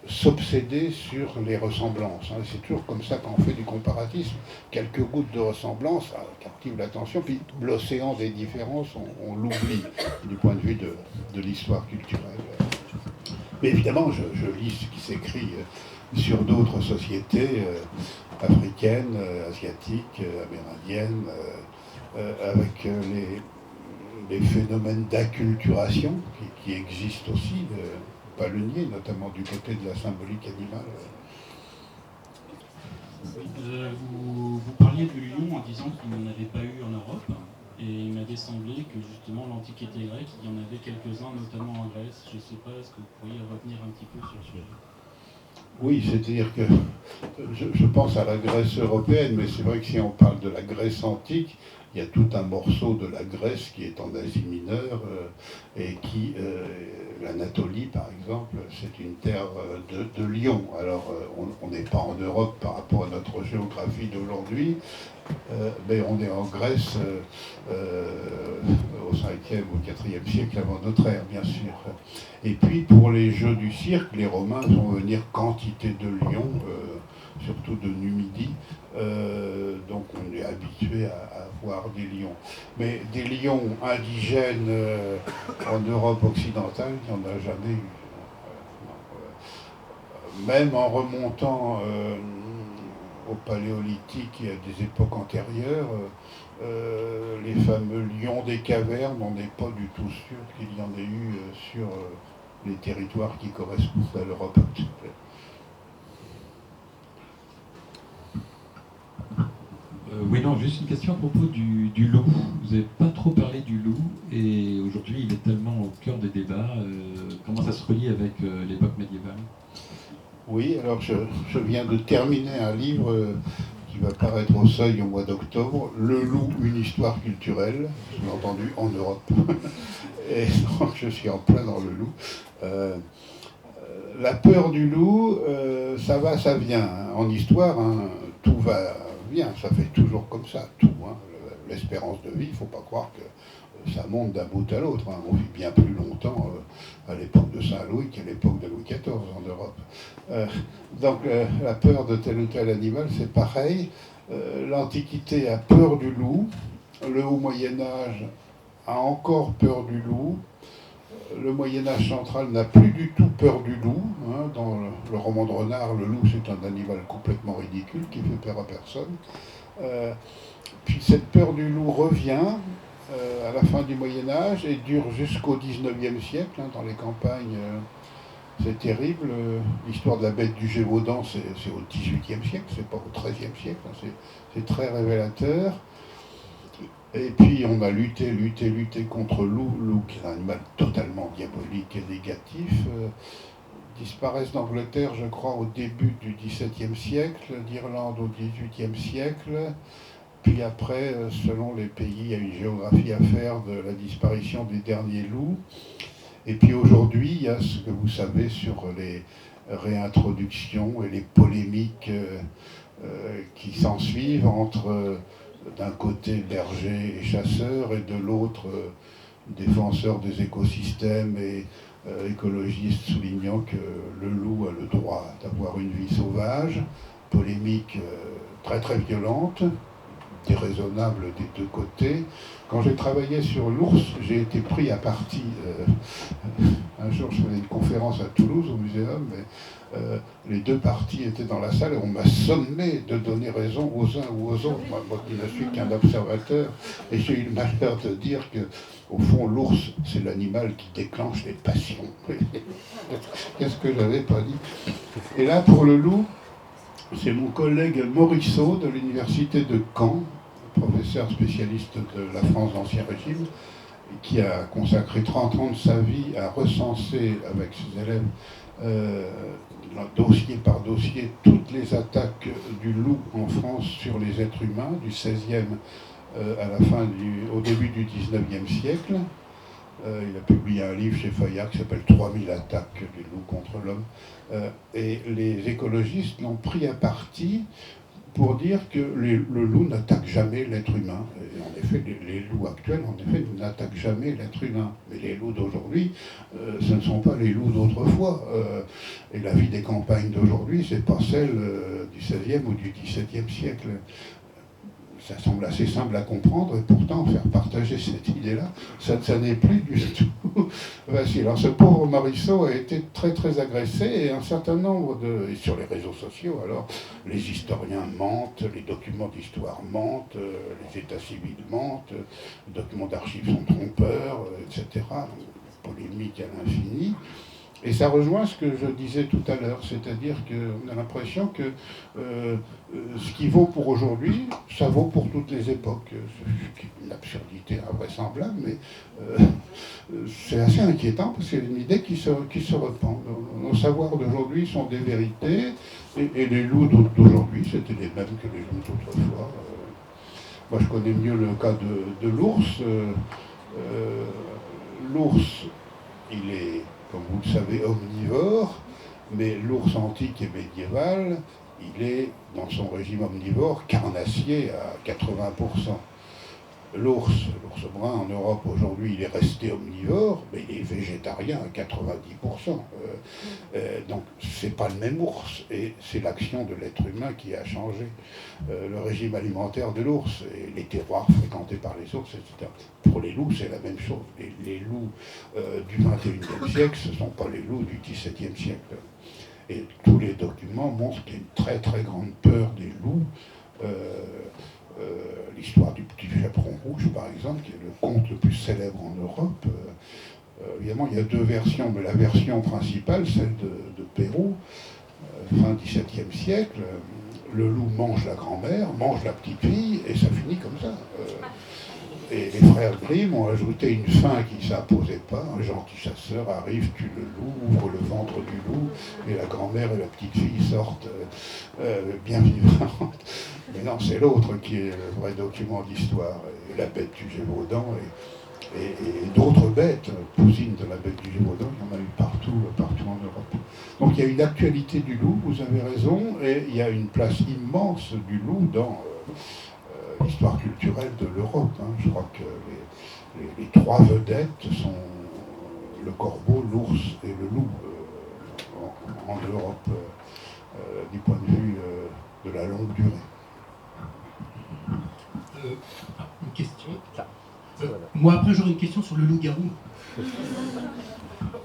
s'obséder sur les ressemblances. C'est toujours comme ça qu'on fait du comparatisme. Quelques gouttes de ressemblance captivent l'attention, puis l'océan des différences, on l'oublie du point de vue de l'histoire culturelle. Mais évidemment, je lis ce qui s'écrit sur d'autres sociétés africaines, asiatiques, amérindiennes, avec les phénomènes d'acculturation qui existent aussi, pas le nier, notamment du côté de la symbolique animale. Vous parliez du lion en disant qu'il n'en avait pas eu en Europe, et il m'avait semblé que justement l'Antiquité grecque, il y en avait quelques-uns, notamment en Grèce. Je ne sais pas, est-ce que vous pourriez revenir un petit peu sur le sujet? Oui, c'est-à-dire que je pense à la Grèce européenne, mais c'est vrai que si on parle de la Grèce antique, il y a tout un morceau de la Grèce qui est en Asie mineure et qui, l'Anatolie par exemple, c'est une terre de lions. Alors on n'est pas en Europe par rapport à notre géographie d'aujourd'hui, Mais on est en Grèce au 5e ou 4e siècle avant notre ère, bien sûr. Et puis pour les jeux du cirque, les Romains font venir quantité de lions, surtout de Numidie. Donc on est habitué à voir des lions. Mais des lions indigènes en Europe occidentale, il n'y en a jamais eu. Même en remontant au Paléolithique et à des époques antérieures, les fameux lions des cavernes, on n'est pas du tout sûr qu'il y en ait eu sur les territoires qui correspondent à l'Europe actuelle. Oui, non, juste une question à propos du loup. Vous n'avez pas trop parlé du loup, et aujourd'hui il est tellement au cœur des débats. Comment ça se relie avec l'époque médiévale? Oui, alors je viens de terminer un livre qui va paraître au Seuil au mois d'octobre, Le loup, une histoire culturelle, sous-entendu en Europe. Et donc je suis en plein dans le loup. La peur du loup, ça va, ça vient. En histoire, hein, tout va, vient, ça fait toujours comme ça, tout. Hein. L'espérance de vie, il ne faut pas croire que ça monte d'un bout à l'autre. Hein. On vit bien plus longtemps à l'époque de Saint-Louis qu'à l'époque de Louis XIV en Europe. Donc la peur de tel ou tel animal, c'est pareil. L'Antiquité a peur du loup. Le Haut Moyen-Âge a encore peur du loup. Le Moyen-Âge central n'a plus du tout peur du loup. Hein. Dans le roman de Renard, le loup, c'est un animal complètement ridicule qui fait peur à personne. Puis cette peur du loup revient à la fin du Moyen-Âge et dure jusqu'au XIXe siècle. Hein, dans les campagnes, c'est terrible. L'histoire de la bête du Gévaudan, c'est au XVIIIe siècle, c'est pas au XIIIe siècle. Hein, c'est très révélateur. Et puis on a lutté contre loup qui est un animal totalement diabolique et négatif. Disparaissent d'Angleterre, je crois, au début du XVIIe siècle, d'Irlande au XVIIIe siècle. Puis après, selon les pays, il y a une géographie à faire de la disparition des derniers loups. Et puis aujourd'hui, il y a ce que vous savez sur les réintroductions et les polémiques qui s'ensuivent entre d'un côté bergers et chasseurs et de l'autre défenseurs des écosystèmes et écologistes soulignant que le loup a le droit d'avoir une vie sauvage, polémique très très violente, déraisonnable des deux côtés. Quand j'ai travaillé sur l'ours, j'ai été pris à partie. Un jour, je faisais une conférence à Toulouse, au Muséum, mais les deux parties étaient dans la salle et on m'a sommé de donner raison aux uns ou aux autres. Moi qui ne suis qu'un observateur, et j'ai eu le malheur de dire que, au fond, l'ours, c'est l'animal qui déclenche les passions. Qu'est-ce que j'avais pas dit? Et là, pour le loup, c'est mon collègue Morisseau de l'université de Caen, professeur spécialiste de la France d'Ancien Régime, qui a consacré 30 ans de sa vie à recenser avec ses élèves, dossier par dossier, toutes les attaques du loup en France sur les êtres humains, du 16e au début du 19e siècle. Il a publié un livre chez Fayard qui s'appelle 3000 attaques du loup contre l'homme. Et les écologistes l'ont pris à partie pour dire que le loup n'attaque jamais l'être humain. Et en effet, les loups actuels, en effet, n'attaquent jamais l'être humain. Mais les loups d'aujourd'hui, ce ne sont pas les loups d'autrefois. Et la vie des campagnes d'aujourd'hui, c'est pas celle du XVIe ou du XVIIe siècle. Ça semble assez simple à comprendre, et pourtant faire partager cette idée-là, ça n'est plus du tout facile. Alors ce pauvre Morisseau a été très très agressé, et un certain nombre et sur les réseaux sociaux, alors les historiens mentent, les documents d'histoire mentent, les états civils mentent, les documents d'archives sont trompeurs, etc. Polémique à l'infini. Et ça rejoint ce que je disais tout à l'heure, c'est-à-dire qu'on a l'impression que ce qui vaut pour aujourd'hui, ça vaut pour toutes les époques. C'est une absurdité invraisemblable, mais c'est assez inquiétant parce qu'il y a une idée qui se répand. Nos savoirs d'aujourd'hui sont des vérités, et les loups d'aujourd'hui, c'était les mêmes que les loups d'autrefois. Moi, je connais mieux le cas de l'ours. L'ours, il est, comme vous le savez, omnivore, mais l'ours antique et médiéval, il est, dans son régime omnivore, carnassier à 80%. L'ours brun en Europe aujourd'hui, il est resté omnivore, mais il est végétarien à 90%. Donc c'est pas le même ours, et c'est l'action de l'être humain qui a changé le régime alimentaire de l'ours et les terroirs fréquentés par les ours, etc. Pour les loups, c'est la même chose. Les loups du XXIe siècle, ce ne sont pas les loups du XVIIe siècle. Et tous les documents montrent qu'il y a une très très grande peur des loups. L'histoire du petit chaperon rouge, par exemple, qui est le conte le plus célèbre en Europe. Évidemment, il y a deux versions, mais la version principale, celle de Pérou, fin XVIIe siècle, le loup mange la grand-mère, mange la petite fille, et ça finit comme ça. Et les frères Grimm ont ajouté une fin qui ne s'imposait pas. Un gentil chasseur arrive, tue le loup, ouvre le ventre du loup, et la grand-mère et la petite fille sortent bien vivantes. Mais non, c'est l'autre qui est le vrai document d'histoire. Et la bête du Gévaudan et d'autres bêtes, cousines de la bête du Gévaudan, il y en a eu partout en Europe. Donc il y a une actualité du loup, vous avez raison, et il y a une place immense du loup dans l'histoire culturelle de l'Europe. Je crois que les trois vedettes sont le corbeau, l'ours et le loup en Europe, du point de vue de la longue durée. Une question. Moi, après, j'aurais une question sur le loup-garou.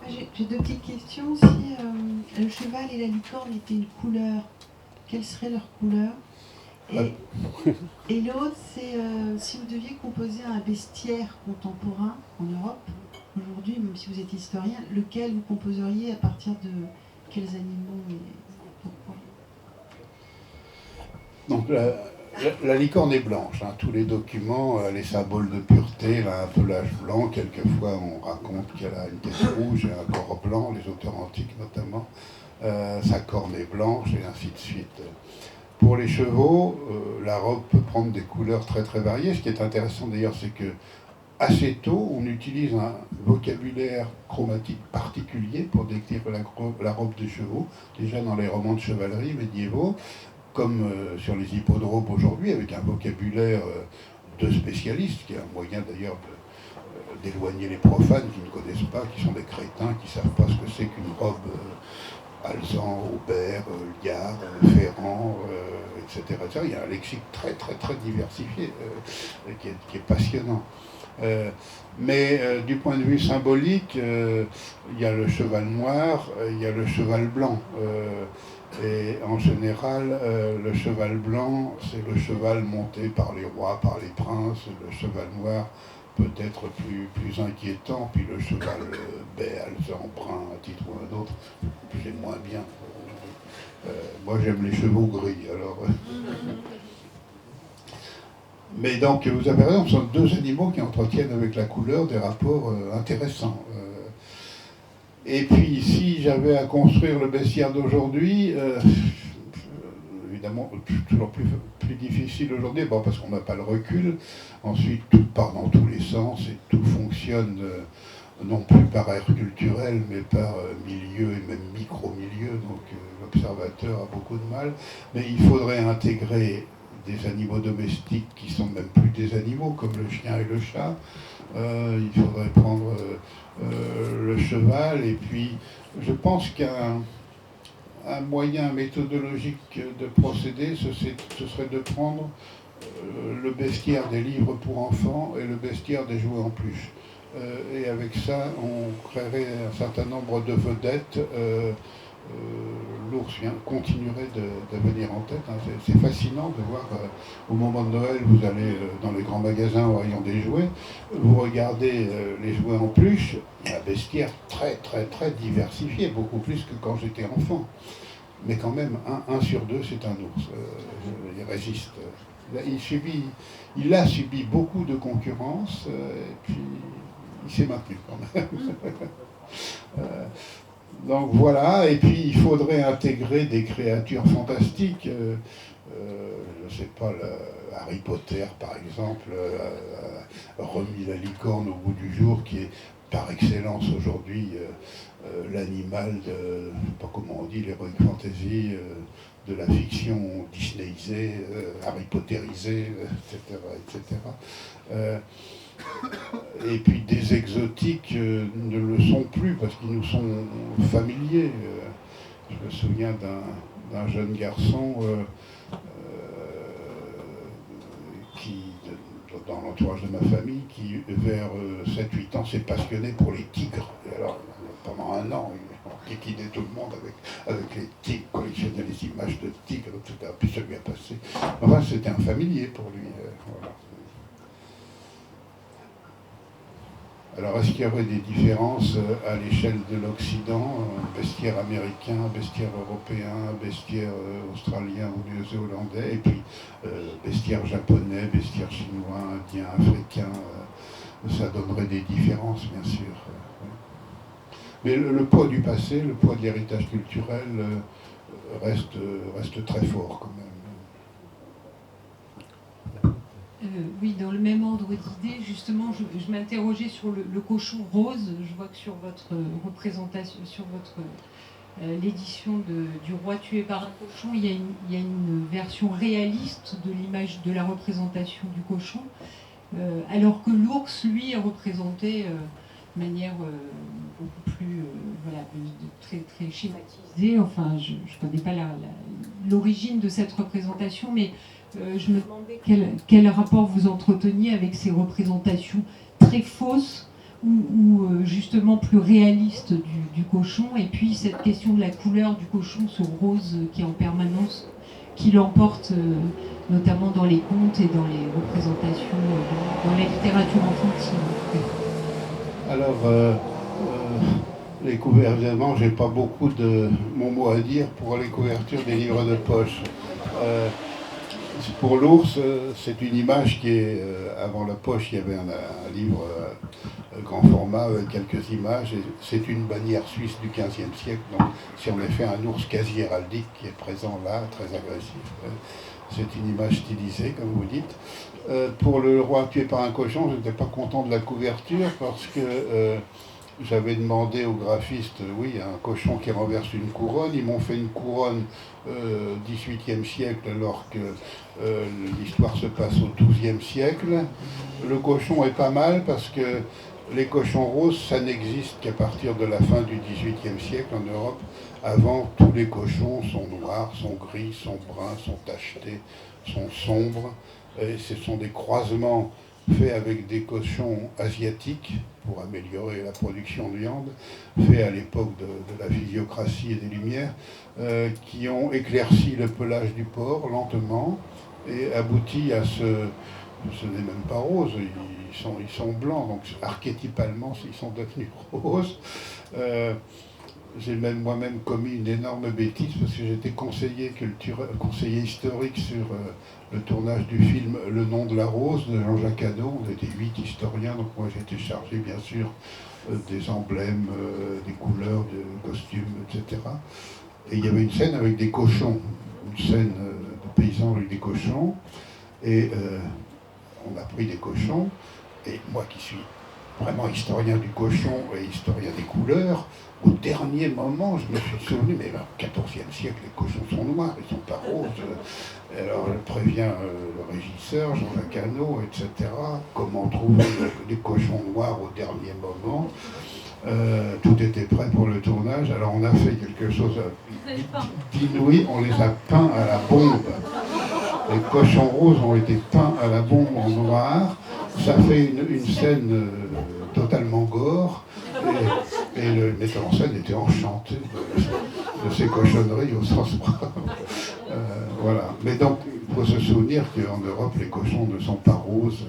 J'ai deux petites questions. Si le cheval et la licorne étaient une couleur, quelle serait leur couleur? Et l'autre, c'est si vous deviez composer un bestiaire contemporain en Europe, aujourd'hui, même si vous êtes historien, lequel vous composeriez à partir de quels animaux et pourquoi? Donc la licorne est blanche. Tous les documents, les symboles de pureté, elle a un pelage blanc. Quelquefois, on raconte qu'elle a une tête rouge et un corps blanc, les auteurs antiques notamment. Sa corne est blanche et ainsi de suite. Pour les chevaux, la robe peut prendre des couleurs très très variées. Ce qui est intéressant d'ailleurs, c'est que assez tôt, on utilise un vocabulaire chromatique particulier pour décrire la robe des chevaux, déjà dans les romans de chevalerie médiévaux, comme sur les hippodromes aujourd'hui, avec un vocabulaire de spécialistes, qui est un moyen d'ailleurs d'éloigner les profanes qui ne connaissent pas, qui sont des crétins, qui ne savent pas ce que c'est qu'une robe Alzan, Aubert, Liard, Ferrand, etc., etc. Il y a un lexique très très très diversifié qui est passionnant. Mais du point de vue symbolique, il y a le cheval noir, il y a le cheval blanc. Et en général, le cheval blanc, c'est le cheval monté par les rois, par les princes. Le cheval noir peut être plus inquiétant, puis le cheval bai, alezan, brun, à titre ou un autre, j'aime moins bien. Moi, j'aime les chevaux gris, alors... Mais donc, vous avez raison, ce sont deux animaux qui entretiennent avec la couleur des rapports intéressants. Et puis, si j'avais à construire le bestiaire d'aujourd'hui, évidemment, toujours plus difficile aujourd'hui, parce qu'on n'a pas le recul. Ensuite, tout part dans tous les sens et tout fonctionne non plus par aire culturelle, mais par milieu et même micro-milieu. Donc, l'observateur a beaucoup de mal. Mais il faudrait intégrer des animaux domestiques qui sont même plus des animaux, comme le chien et le chat. Il faudrait prendre le cheval, et puis je pense qu'un moyen méthodologique de procéder, ce serait de prendre le bestiaire des livres pour enfants et le bestiaire des jouets en peluche. Et avec ça, on créerait un certain nombre de vedettes. L'ours continuerait de venir en tête. C'est fascinant de voir, au moment de Noël, vous allez dans les grands magasins au rayon des jouets, vous regardez les jouets en peluche, il y a un bestiaire très très très diversifié, beaucoup plus que quand j'étais enfant. Mais quand même, un sur deux, c'est un ours. Il résiste. Il a subi beaucoup de concurrence, et puis il s'est maintenu quand même. Donc voilà, et puis il faudrait intégrer des créatures fantastiques, je ne sais pas, Harry Potter par exemple, remis la licorne au bout du jour, qui est par excellence aujourd'hui l'animal de, je ne sais pas comment on dit, l'heroic fantasy, de la fiction disneyisée, Harry Potterisée, etc. etc. Et puis des exotiques ne le sont plus parce qu'ils nous sont familiers. Je me souviens d'un jeune garçon qui, dans l'entourage de ma famille, qui vers 7-8 ans s'est passionné pour les tigres. Et alors, pendant un an, il kikinait tout le monde avec les tigres, collectionnait les images de tigres, etc. Puis ça lui a passé. Enfin, c'était un familier pour lui. Voilà. Alors, est-ce qu'il y aurait des différences à l'échelle de l'Occident, bestiaire américain, bestiaire européen, bestiaire australien ou néo-zélandais, et puis bestiaire japonais, bestiaire chinois, indien, africain, ça donnerait des différences, bien sûr. Mais le poids du passé, le poids de l'héritage culturel reste très fort quand même. Oui, dans le même ordre d'idées, justement, je m'interrogeais sur le cochon rose. Je vois que sur votre représentation, sur votre l'édition du roi tué par un cochon, il y a une version réaliste de l'image de la représentation du cochon, alors que l'ours, lui, est représenté de manière beaucoup plus voilà, très, très schématisée. Enfin, je ne connais pas l'origine de cette représentation, mais je me demandais quel rapport vous entreteniez avec ces représentations très fausses ou justement plus réalistes du cochon, et puis cette question de la couleur du cochon, ce rose qui est en permanence, qui l'emporte notamment dans les contes et dans les représentations, dans la littérature enfantine. Alors, les couvertures, évidemment, j'ai pas beaucoup de mon mot à dire pour les couvertures des livres de poche. Pour l'ours, c'est une image qui est, avant la poche, il y avait un livre grand format avec quelques images, et c'est une bannière suisse du XVe siècle, donc c'est en effet un ours quasi héraldique qui est présent là, très agressif. C'est une image stylisée, comme vous dites. Pour le roi tué par un cochon, je n'étais pas content de la couverture parce que j'avais demandé au graphiste, oui, un cochon qui renverse une couronne. Ils m'ont fait une couronne XVIIIe siècle alors que l'histoire se passe au XIIe siècle. Le cochon est pas mal parce que les cochons roses, ça n'existe qu'à partir de la fin du XVIIIe siècle en Europe. Avant, tous les cochons sont noirs, sont gris, sont bruns, sont tachetés, sont sombres. Et ce sont des croisements faits avec des cochons asiatiques pour améliorer la production de viande, faits à l'époque de la physiocratie et des Lumières, qui ont éclairci le pelage du porc lentement et abouti à ce n'est même pas rose, ils sont blancs, donc archétypalement ils sont devenus roses. J'ai même moi-même commis une énorme bêtise parce que j'étais conseiller historique sur le tournage du film Le nom de la rose de Jean-Jacques Hano. On était 8 historiens, donc moi j'étais chargé bien sûr des emblèmes, des couleurs, des costumes, etc. Et il y avait une scène avec des cochons, une scène de paysans avec des cochons, et on a pris des cochons, et moi qui suis vraiment historien du cochon et historien des couleurs, au dernier moment, je me suis souvenu, mais au XIVe siècle, les cochons sont noirs, ils ne sont pas roses. Alors je préviens le régisseur, Jean-Jacques Hano, etc. Comment trouver des cochons noirs au dernier moment. Tout était prêt pour le tournage, alors on a fait quelque chose d'inouï, on les a peints à la bombe. Les cochons roses ont été peints à la bombe en noir. Ça fait une scène totalement gore, et le metteur en scène était enchanté de ces cochonneries au sens propre. Voilà. Mais donc, il faut se souvenir qu'en Europe, les cochons ne sont pas roses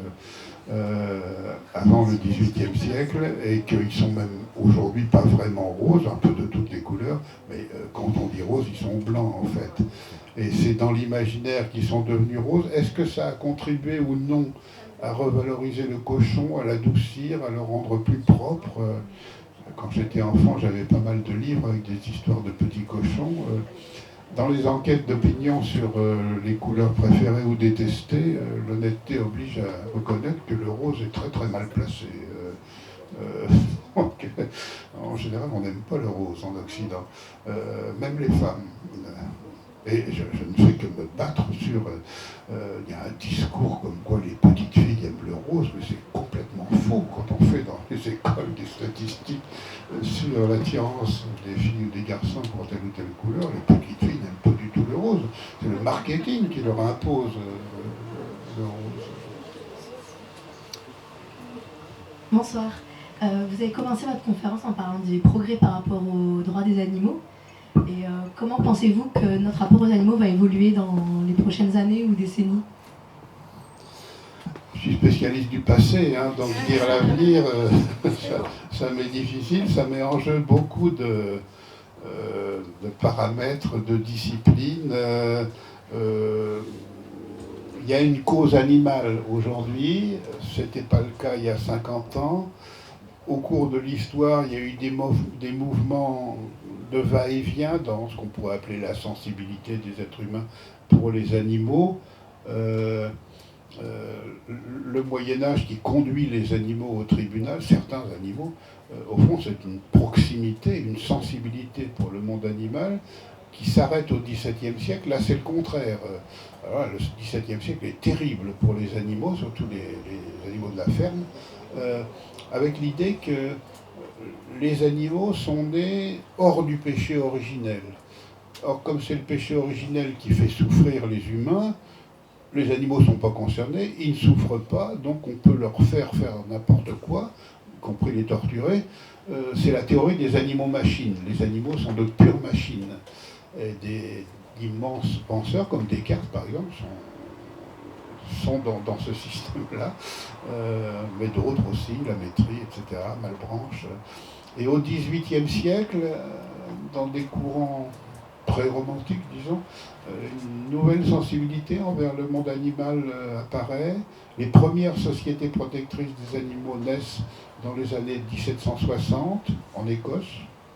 avant le XVIIIe siècle, et qu'ils sont même aujourd'hui pas vraiment roses, un peu de toutes les couleurs, mais quand on dit rose, ils sont blancs en fait. Et c'est dans l'imaginaire qu'ils sont devenus roses. Est-ce que ça a contribué ou non à revaloriser le cochon, à l'adoucir, à le rendre plus propre? Quand j'étais enfant, j'avais pas mal de livres avec des histoires de petits cochons. Dans les enquêtes d'opinion sur les couleurs préférées ou détestées, l'honnêteté oblige à reconnaître que le rose est très très mal placé. Donc, en général, on n'aime pas le rose en Occident, même les femmes. Et je ne fais que me battre sur... Il y a un discours comme quoi les petites filles aiment le rose, mais c'est complètement faux quand on fait dans les écoles des statistiques sur l'attirance des filles ou des garçons pour telle ou telle couleur. Les petites filles n'aiment pas du tout le rose. C'est le marketing qui leur impose le rose. Bonsoir. Vous avez commencé votre conférence en parlant des progrès par rapport aux droits des animaux. Et comment pensez-vous que notre rapport aux animaux va évoluer dans les prochaines années ou décennies? Je suis spécialiste du passé, hein, donc dire l'avenir, ça m'est difficile, ça met en jeu beaucoup de paramètres, de disciplines. Il y a une cause animale aujourd'hui, ce n'était pas le cas il y a 50 ans. Au cours de l'histoire, il y a eu des mouvements de va-et-vient dans ce qu'on pourrait appeler la sensibilité des êtres humains pour les animaux. Le Moyen-Âge qui conduit les animaux au tribunal, certains animaux, au fond, c'est une proximité, une sensibilité pour le monde animal qui s'arrête au XVIIe siècle. Là, c'est le contraire. Alors, le XVIIe siècle est terrible pour les animaux, surtout les animaux de la ferme, avec l'idée que les animaux sont nés hors du péché originel. Or, comme c'est le péché originel qui fait souffrir les humains, les animaux ne sont pas concernés, ils ne souffrent pas, donc on peut leur faire n'importe quoi, y compris les torturer. C'est la théorie des animaux-machines. Les animaux sont de pures machines. Et d'immenses penseurs, comme Descartes par exemple, sont dans ce système-là, mais d'autres aussi, la Métrie, etc., Malebranche. Et au XVIIIe siècle, dans des courants pré-romantiques, disons, une nouvelle sensibilité envers le monde animal apparaît. Les premières sociétés protectrices des animaux naissent dans les années 1760, en Écosse,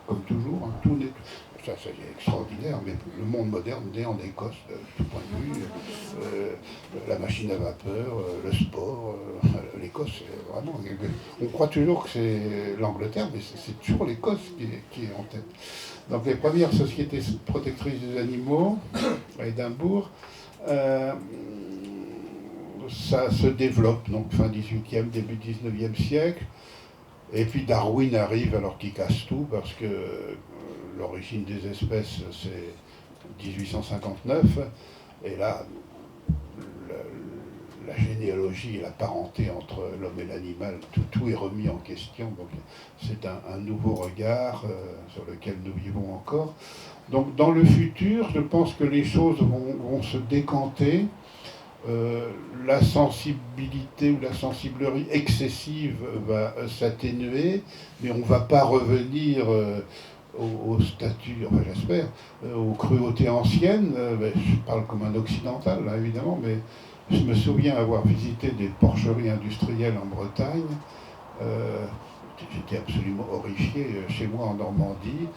comme toujours. Hein, tout n'est... Ça c'est extraordinaire, mais le monde moderne naît en Écosse, de tout point de vue. La machine à vapeur, le sport, l'Écosse, c'est vraiment... On croit toujours que c'est l'Angleterre, mais c'est toujours l'Écosse qui est en tête. Donc les premières sociétés protectrices des animaux, à Édimbourg, ça se développe, donc fin 18e, début 19e siècle. Et puis Darwin arrive alors qu'il casse tout, parce que l'origine des espèces, c'est 1859, et là, la généalogie et la parenté entre l'homme et l'animal, tout est remis en question. Donc c'est un nouveau regard sur lequel nous vivons encore. Donc dans le futur, je pense que les choses vont se décanter. La sensibilité ou la sensiblerie excessive va s'atténuer, mais on ne va pas revenir au statut, enfin j'espère, aux cruautés anciennes. Je parle comme un occidental, là, évidemment, mais je me souviens avoir visité des porcheries industrielles en Bretagne. J'étais absolument horrifié. Chez moi, en Normandie,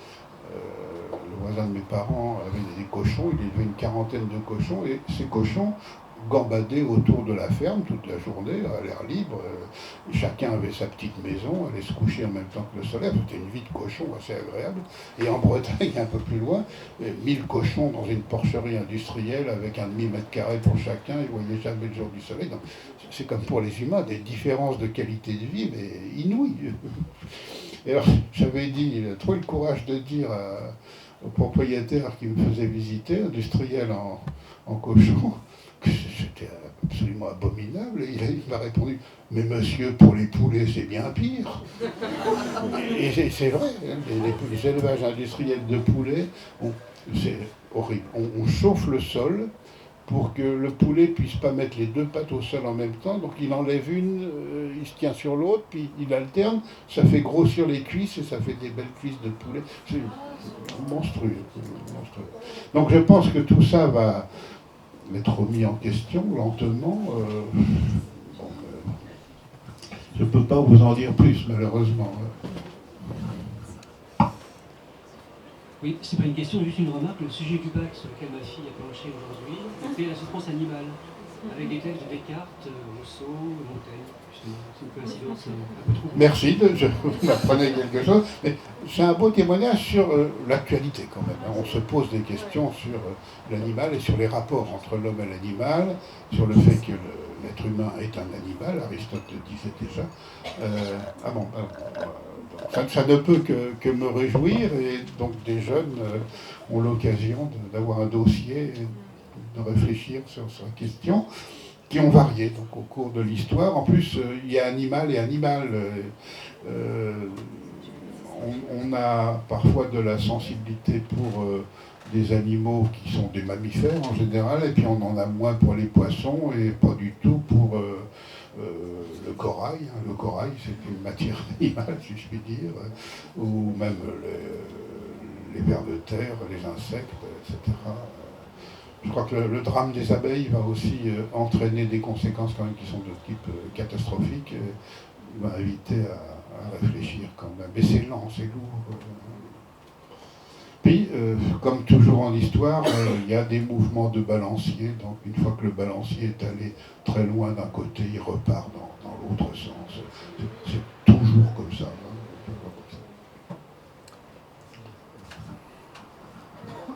le voisin de mes parents avait des cochons, il élevait une quarantaine de cochons, et ces cochons gambadaient autour de la ferme toute la journée, à l'air libre. Chacun avait sa petite maison, allait se coucher en même temps que le soleil. C'était une vie de cochon assez agréable. Et en Bretagne, un peu plus loin, 1000 cochons dans une porcherie industrielle avec un demi-mètre carré pour chacun. Ils ne voyaient jamais le jour du soleil. Donc, c'est comme pour les humains, des différences de qualité de vie, mais inouïes. Et alors, j'avais dit, il a trouvé le courage de dire au propriétaire qui me faisait visiter, industriel en cochon, que c'était absolument abominable. Et il m'a répondu, mais monsieur, pour les poulets, c'est bien pire. Et c'est vrai, hein, les élevages industriels de poulets, c'est horrible. On chauffe le sol pour que le poulet puisse pas mettre les deux pattes au sol en même temps. Donc il enlève une, il se tient sur l'autre, puis il alterne. Ça fait grossir les cuisses et ça fait des belles cuisses de poulet. C'est monstrueux. Donc je pense que tout ça va être remis en question lentement. Je ne peux pas vous en dire plus, malheureusement. Oui, c'est pas une question, juste une remarque. Le sujet du bac sur lequel ma fille a planché aujourd'hui, c'est la souffrance animale. Avec des textes de Descartes, Rousseau, Montaigne, justement. C'est une coïncidence un peu trop. Merci, vous m'apprenez quelque chose. Mais c'est un beau témoignage sur l'actualité quand même. On se pose des questions sur l'animal et sur les rapports entre l'homme et l'animal, sur le fait que l'être humain est un animal, Aristote le disait déjà. Ça ne peut que me réjouir, et donc des jeunes ont l'occasion d'avoir un dossier et de réfléchir sur ces questions qui ont varié donc, au cours de l'histoire. En plus, il y a animal et animal. On a parfois de la sensibilité pour des animaux qui sont des mammifères en général, et puis on en a moins pour les poissons et pas du tout pour le corail. Le corail, c'est une matière animale, si je puis dire, ou même les vers de terre, les insectes, etc. Je crois que le drame des abeilles va aussi entraîner des conséquences quand même qui sont de type catastrophique. Il va inviter à réfléchir quand même. Mais c'est lent, c'est lourd. Puis, comme toujours en histoire, il y a des mouvements de balancier. Donc, une fois que le balancier est allé très loin d'un côté, il repart dans l'autre sens. C'est toujours comme ça.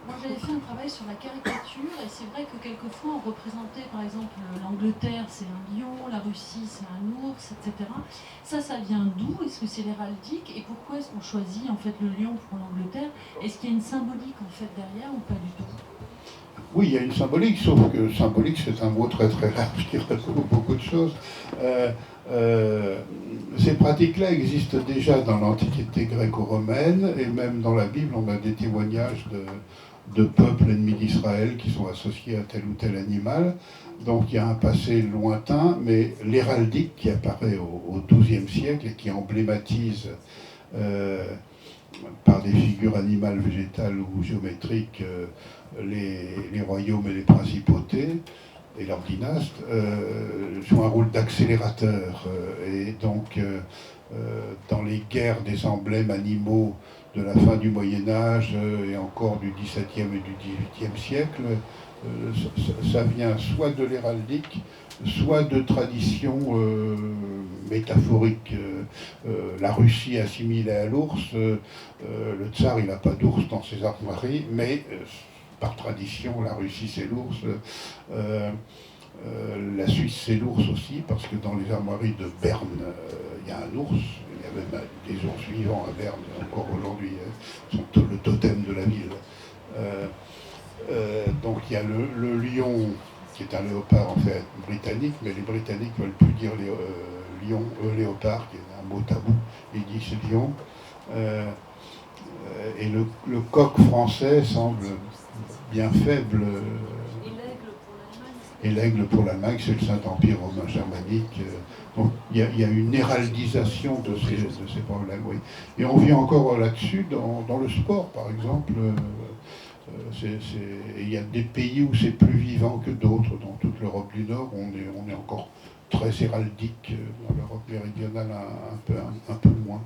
Moi, j'avais fait un travail sur la caricature, et c'est vrai que quelquefois, on représentait, par exemple, l'Angleterre, c'est un lion, la Russie, c'est un ours, etc. Ça vient d'où? Est-ce que c'est l'héraldique? Et pourquoi est-ce qu'on choisit, en fait, le lion pour l'Angleterre? Est-ce qu'il y a une symbolique, en fait, derrière, ou pas du tout? Oui, il y a une symbolique, sauf que symbolique, c'est un mot très très large qui recouvre beaucoup de choses. Ces pratiques-là existent déjà dans l'Antiquité gréco-romaine, et même dans la Bible, on a des témoignages de peuples ennemis d'Israël qui sont associés à tel ou tel animal. Donc il y a un passé lointain, mais l'héraldique qui apparaît au XIIe siècle et qui emblématise par des figures animales, végétales ou géométriques les royaumes et les principautés et leurs dynastes, jouent un rôle d'accélérateur. Et donc dans les guerres des emblèmes animaux de la fin du Moyen-Âge et encore du XVIIe et du XVIIIe siècle, ça vient soit de l'héraldique, soit de traditions métaphoriques. La Russie assimilée à l'ours, le tsar il n'a pas d'ours dans ses armoiries, mais par tradition la Russie c'est l'ours. La Suisse c'est l'ours aussi, parce que dans les armoiries de Berne, il y a un ours. Il y a même des ours vivants à Berne, encore aujourd'hui, sont le totem de la ville. Donc il y a le lion, qui est un léopard en fait britannique, mais les Britanniques ne veulent plus dire léopard, qui est un mot tabou, ils disent lion. Et le coq français semble bien faible. Et l'aigle pour l'Allemagne, c'est le Saint-Empire romain germanique. Donc il y a une héraldisation de ces problèmes, oui. Et on vit encore là-dessus dans le sport, par exemple. Il y a des pays où c'est plus vivant que d'autres. Dans toute l'Europe du Nord, on est encore très héraldique. Dans l'Europe méridionale, un peu moins.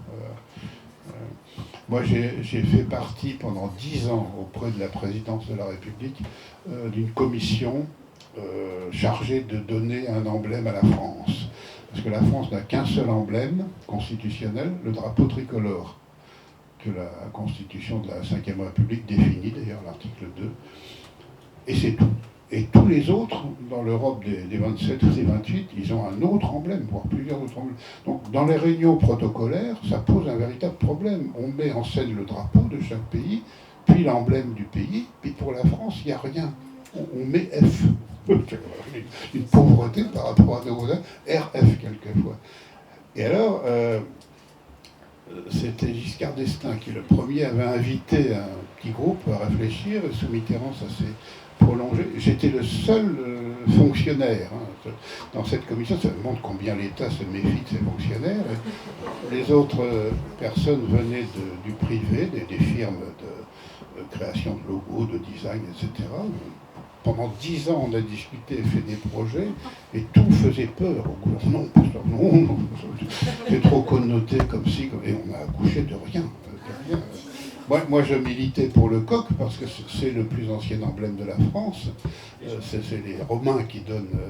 Moi, j'ai fait partie pendant 10 ans auprès de la présidence de la République d'une commission chargée de donner un emblème à la France. Parce que la France n'a qu'un seul emblème constitutionnel, le drapeau tricolore, que la Constitution de la Ve République définit, d'ailleurs l'article 2. Et c'est tout. Et tous les autres, dans l'Europe des 27 ou des 28, ils ont un autre emblème, voire plusieurs autres emblèmes. Donc dans les réunions protocolaires, ça pose un véritable problème. On met en scène le drapeau de chaque pays, puis l'emblème du pays, puis pour la France, il n'y a rien. On met F. Une pauvreté par rapport à nos voisins, RF quelquefois. Et alors, c'était Giscard d'Estaing qui, le premier, avait invité un petit groupe à réfléchir, et sous Mitterrand, ça s'est prolongé. J'étais le seul fonctionnaire dans cette commission. Ça montre combien l'État se méfie de ses fonctionnaires. Les autres personnes venaient du privé, des firmes de création de logos, de design, etc. Pendant 10 ans, on a discuté et fait des projets, et tout faisait peur au gouvernement. Non, c'est trop connoté comme si, et on a accouché de rien. Moi, je militais pour le coq parce que c'est le plus ancien emblème de la France. C'est les Romains qui donnent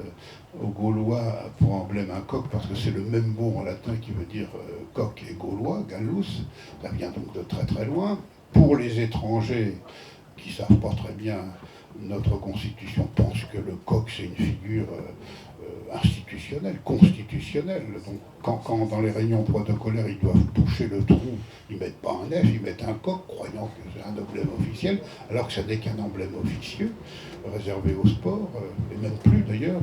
aux Gaulois pour emblème un coq parce que c'est le même mot en latin qui veut dire coq et gaulois, gallus. Ça vient donc de très très loin. Pour les étrangers qui ne savent pas très bien, notre Constitution pense que le coq c'est une figure institutionnelle, constitutionnelle. Donc quand dans les réunions protocolaires ils doivent toucher le trou, ils ne mettent pas un F, ils mettent un coq, croyant que c'est un emblème officiel, alors que ça n'est qu'un emblème officieux, réservé au sport, et même plus d'ailleurs.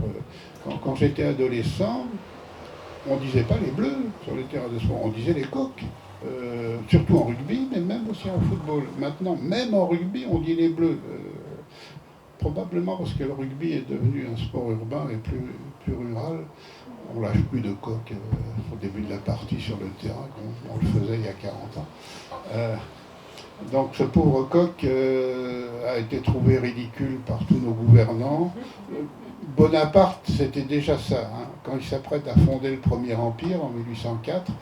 Quand j'étais adolescent, on ne disait pas les bleus sur les terrains de sport, on disait les coqs. Surtout en rugby, mais même aussi en football. Maintenant, même en rugby, on dit les bleus. Probablement parce que le rugby est devenu un sport urbain et plus rural. On lâche plus de coq au début de la partie sur le terrain, comme on le faisait il y a 40 ans. Donc ce pauvre coq a été trouvé ridicule par tous nos gouvernants. Bonaparte, c'était déjà ça. Hein. Quand il s'apprête à fonder le Premier Empire en 1804,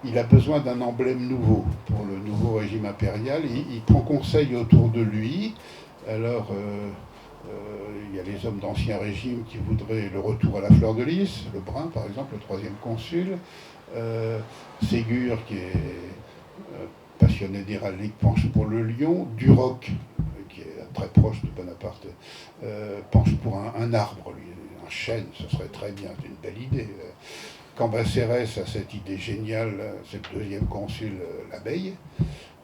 il a besoin d'un emblème nouveau pour le nouveau régime impérial. Il prend conseil autour de lui. Alors, il y a les hommes d'Ancien Régime qui voudraient le retour à la fleur de lys, le Brun par exemple, le 3e consul. Ségur, qui est passionné d'héraldique, penche pour le lion. Duroc, qui est très proche de Bonaparte, penche pour un arbre, lui, un chêne, ce serait très bien, c'est une belle idée. Cambacérès a cette idée géniale, c'est le 2e consul, l'abeille,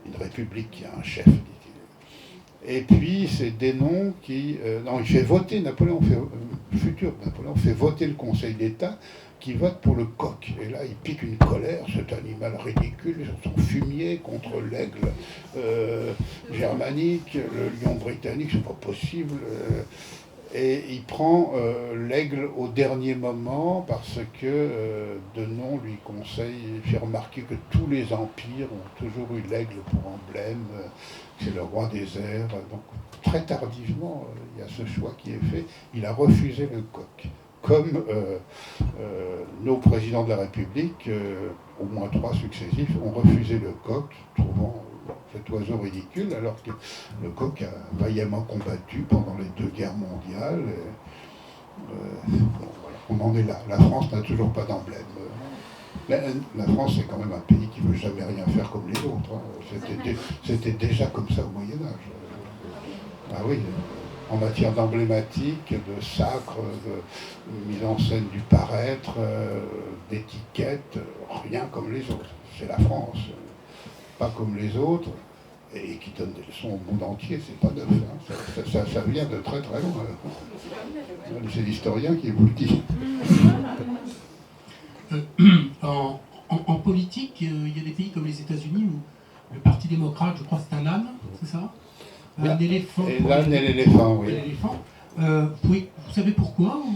une république qui a un chef, dit-il. Et puis c'est Dénon qui... non, il fait voter, futur Napoléon fait voter le Conseil d'État qui vote pour le coq. Et là, il pique une colère, cet animal ridicule, sur son fumier contre l'aigle germanique, le lion britannique, c'est pas possible. Et il prend l'aigle au dernier moment parce que Denon lui conseille, fait remarquer que tous les empires ont toujours eu l'aigle pour emblème, c'est le roi des airs. Donc très tardivement, il y a ce choix qui est fait. Il a refusé le coq. Comme nos présidents de la République, au moins 3 successifs, ont refusé le coq, trouvant cet oiseau ridicule, alors que le coq a vaillamment combattu pendant les 2 guerres mondiales. Voilà, on en est là. La France n'a toujours pas d'emblème. La France, c'est quand même un pays qui ne veut jamais rien faire comme les autres. Hein. C'était déjà comme ça au Moyen-Âge. Ah oui, en matière d'emblématique, de sacre, de mise en scène du paraître, d'étiquette, rien comme les autres. C'est la France, pas comme les autres, et qui donne des leçons au monde entier, c'est pas neuf. Hein. Ça vient de très très loin. C'est l'historien qui vous le dit. En politique, il y a des pays comme les États-Unis où le Parti démocrate, je crois, c'est un âne, c'est ça? Un éléphant. L'âne et l'éléphant, oui. Vous savez pourquoi ou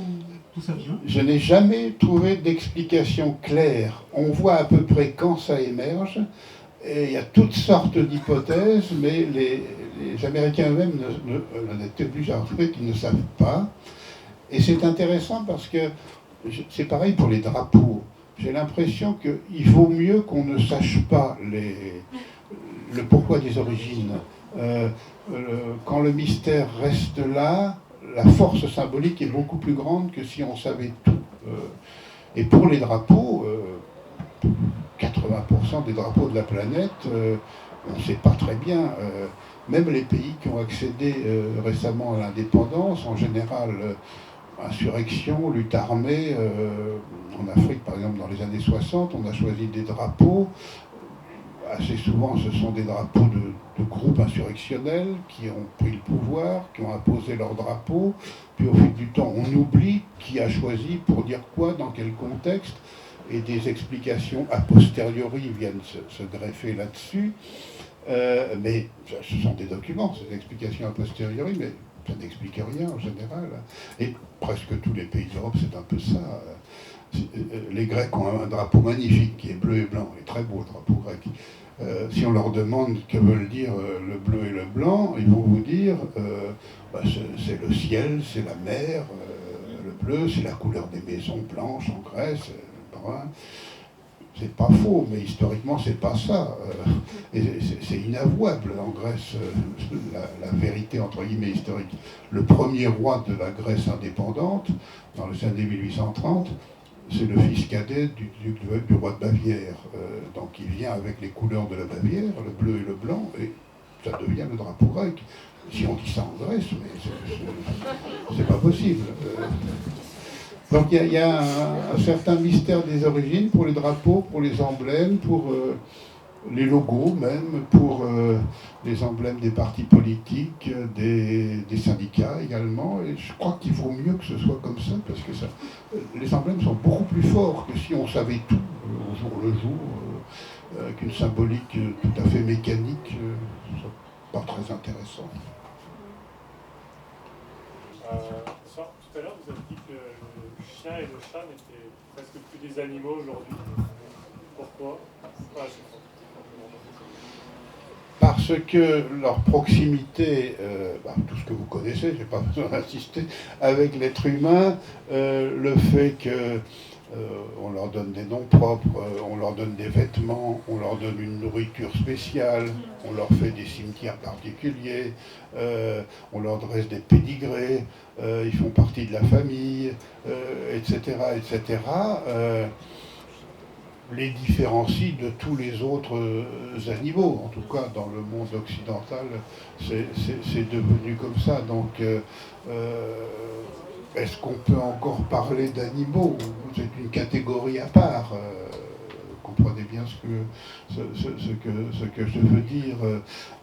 d'où ça vient? Je n'ai jamais trouvé d'explication claire. On voit à peu près quand ça émerge, et il y a toutes sortes d'hypothèses, mais les Américains eux-mêmes n'en étaient obligés à retrouver qu'ils ne savent pas. Et c'est intéressant parce que c'est pareil pour les drapeaux. J'ai l'impression qu'il vaut mieux qu'on ne sache pas le pourquoi des origines. Quand le mystère reste là, la force symbolique est beaucoup plus grande que si on savait tout. Et pour les drapeaux, 80% des drapeaux de la planète, on ne sait pas très bien. Même les pays qui ont accédé récemment à l'indépendance, en général, insurrection, lutte armée, en Afrique par exemple dans les années 60, on a choisi des drapeaux. Assez souvent, ce sont des drapeaux de groupes insurrectionnels qui ont pris le pouvoir, qui ont imposé leurs drapeaux. Puis au fil du temps, on oublie qui a choisi pour dire quoi, dans quel contexte, et des explications a posteriori viennent se greffer là-dessus. Mais ce sont des documents, ces explications a posteriori, mais ça n'explique rien en général. Et presque tous les pays d'Europe, c'est un peu ça. Les Grecs ont un drapeau magnifique qui est bleu et blanc, et très beau le drapeau grec. Si on leur demande que veulent dire le bleu et le blanc, ils vont vous dire c'est le ciel, c'est la mer, le bleu, c'est la couleur des maisons blanches en Grèce, brun. C'est pas faux, mais historiquement, c'est pas ça. Et c'est inavouable en Grèce, la vérité entre guillemets historique. Le premier roi de la Grèce indépendante, dans les années 1830, c'est le fils cadet du roi de Bavière. Donc il vient avec les couleurs de la Bavière, le bleu et le blanc, et ça devient le drapeau grec. Si on dit ça en Grèce, mais c'est pas possible. Donc il y a un certain mystère des origines pour les drapeaux, pour les emblèmes, pour les logos même, pour les emblèmes des partis politiques, des syndicats également. Et je crois qu'il vaut mieux que ce soit comme ça, parce que les emblèmes sont beaucoup plus forts que si on savait tout au jour le jour, qu'une symbolique tout à fait mécanique, pas très intéressant. Tout à l'heure, vous avez dit que le chien et le chat n'étaient presque plus des animaux aujourd'hui. Pourquoi? Parce que leur proximité, tout ce que vous connaissez, je n'ai pas besoin d'insister, avec l'être humain, le fait que on leur donne des noms propres, on leur donne des vêtements, on leur donne une nourriture spéciale, on leur fait des cimetières particuliers, on leur dresse des pédigrés, ils font partie de la famille, etc., etc. Les différencie de tous les autres animaux. En tout cas, dans le monde occidental, c'est devenu comme ça. Donc, est-ce qu'on peut encore parler d'animaux? C'est une catégorie à part. Vous comprenez bien ce que je veux dire.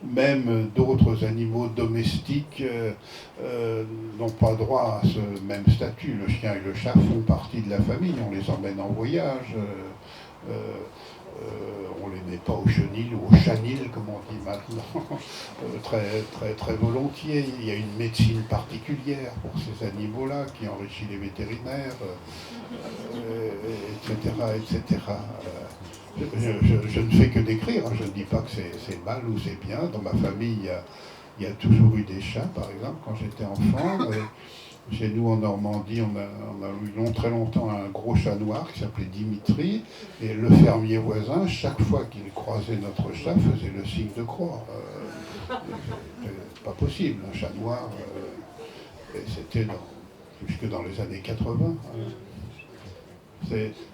Même d'autres animaux domestiques n'ont pas droit à ce même statut. Le chien et le chat font partie de la famille. On les emmène en voyage. On les met pas au chenil ou au chanil, comme on dit maintenant, très volontiers. Il y a une médecine particulière pour ces animaux-là qui enrichit les vétérinaires, etc., etc. Je ne fais que décrire, je ne dis pas que c'est mal ou c'est bien. Dans ma famille, il y a toujours eu des chats, par exemple, quand j'étais enfant. Chez nous, en Normandie, on a eu très longtemps un gros chat noir qui s'appelait Dimitri. Et le fermier voisin, chaque fois qu'il croisait notre chat, faisait le signe de croix. C'est pas possible, un chat noir. Et c'était jusque dans les années 80.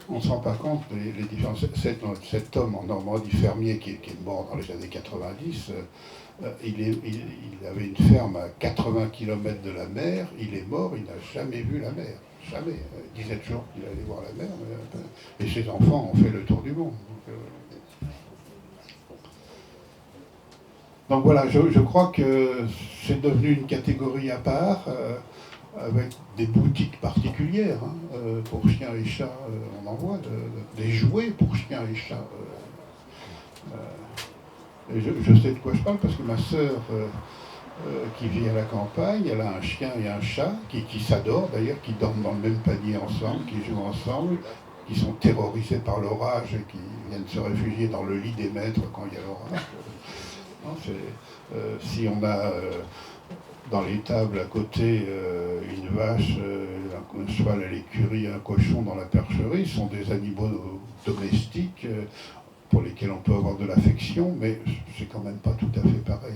On ne se rend pas compte des différences. Cet homme en Normandie, fermier, qui est mort dans les années 90, il avait une ferme à 80 km de la mer, il est mort, il n'a jamais vu la mer. Jamais. Il disait toujours qu'il allait voir la mer, et ses enfants ont fait le tour du monde. Donc voilà, je crois que c'est devenu une catégorie à part, avec des boutiques particulières. Pour chiens et chats, on en voit des jouets pour chiens et chats. Et je sais de quoi je parle parce que ma sœur, qui vit à la campagne, elle a un chien et un chat qui s'adorent d'ailleurs, qui dorment dans le même panier ensemble, qui jouent ensemble, qui sont terrorisés par l'orage et qui viennent se réfugier dans le lit des maîtres quand il y a l'orage. Si on a dans l'étable à côté une vache, un cheval à l'écurie, un cochon dans la percherie, ce sont des animaux domestiques pour lesquels on peut avoir de l'affection, mais c'est quand même pas tout à fait pareil.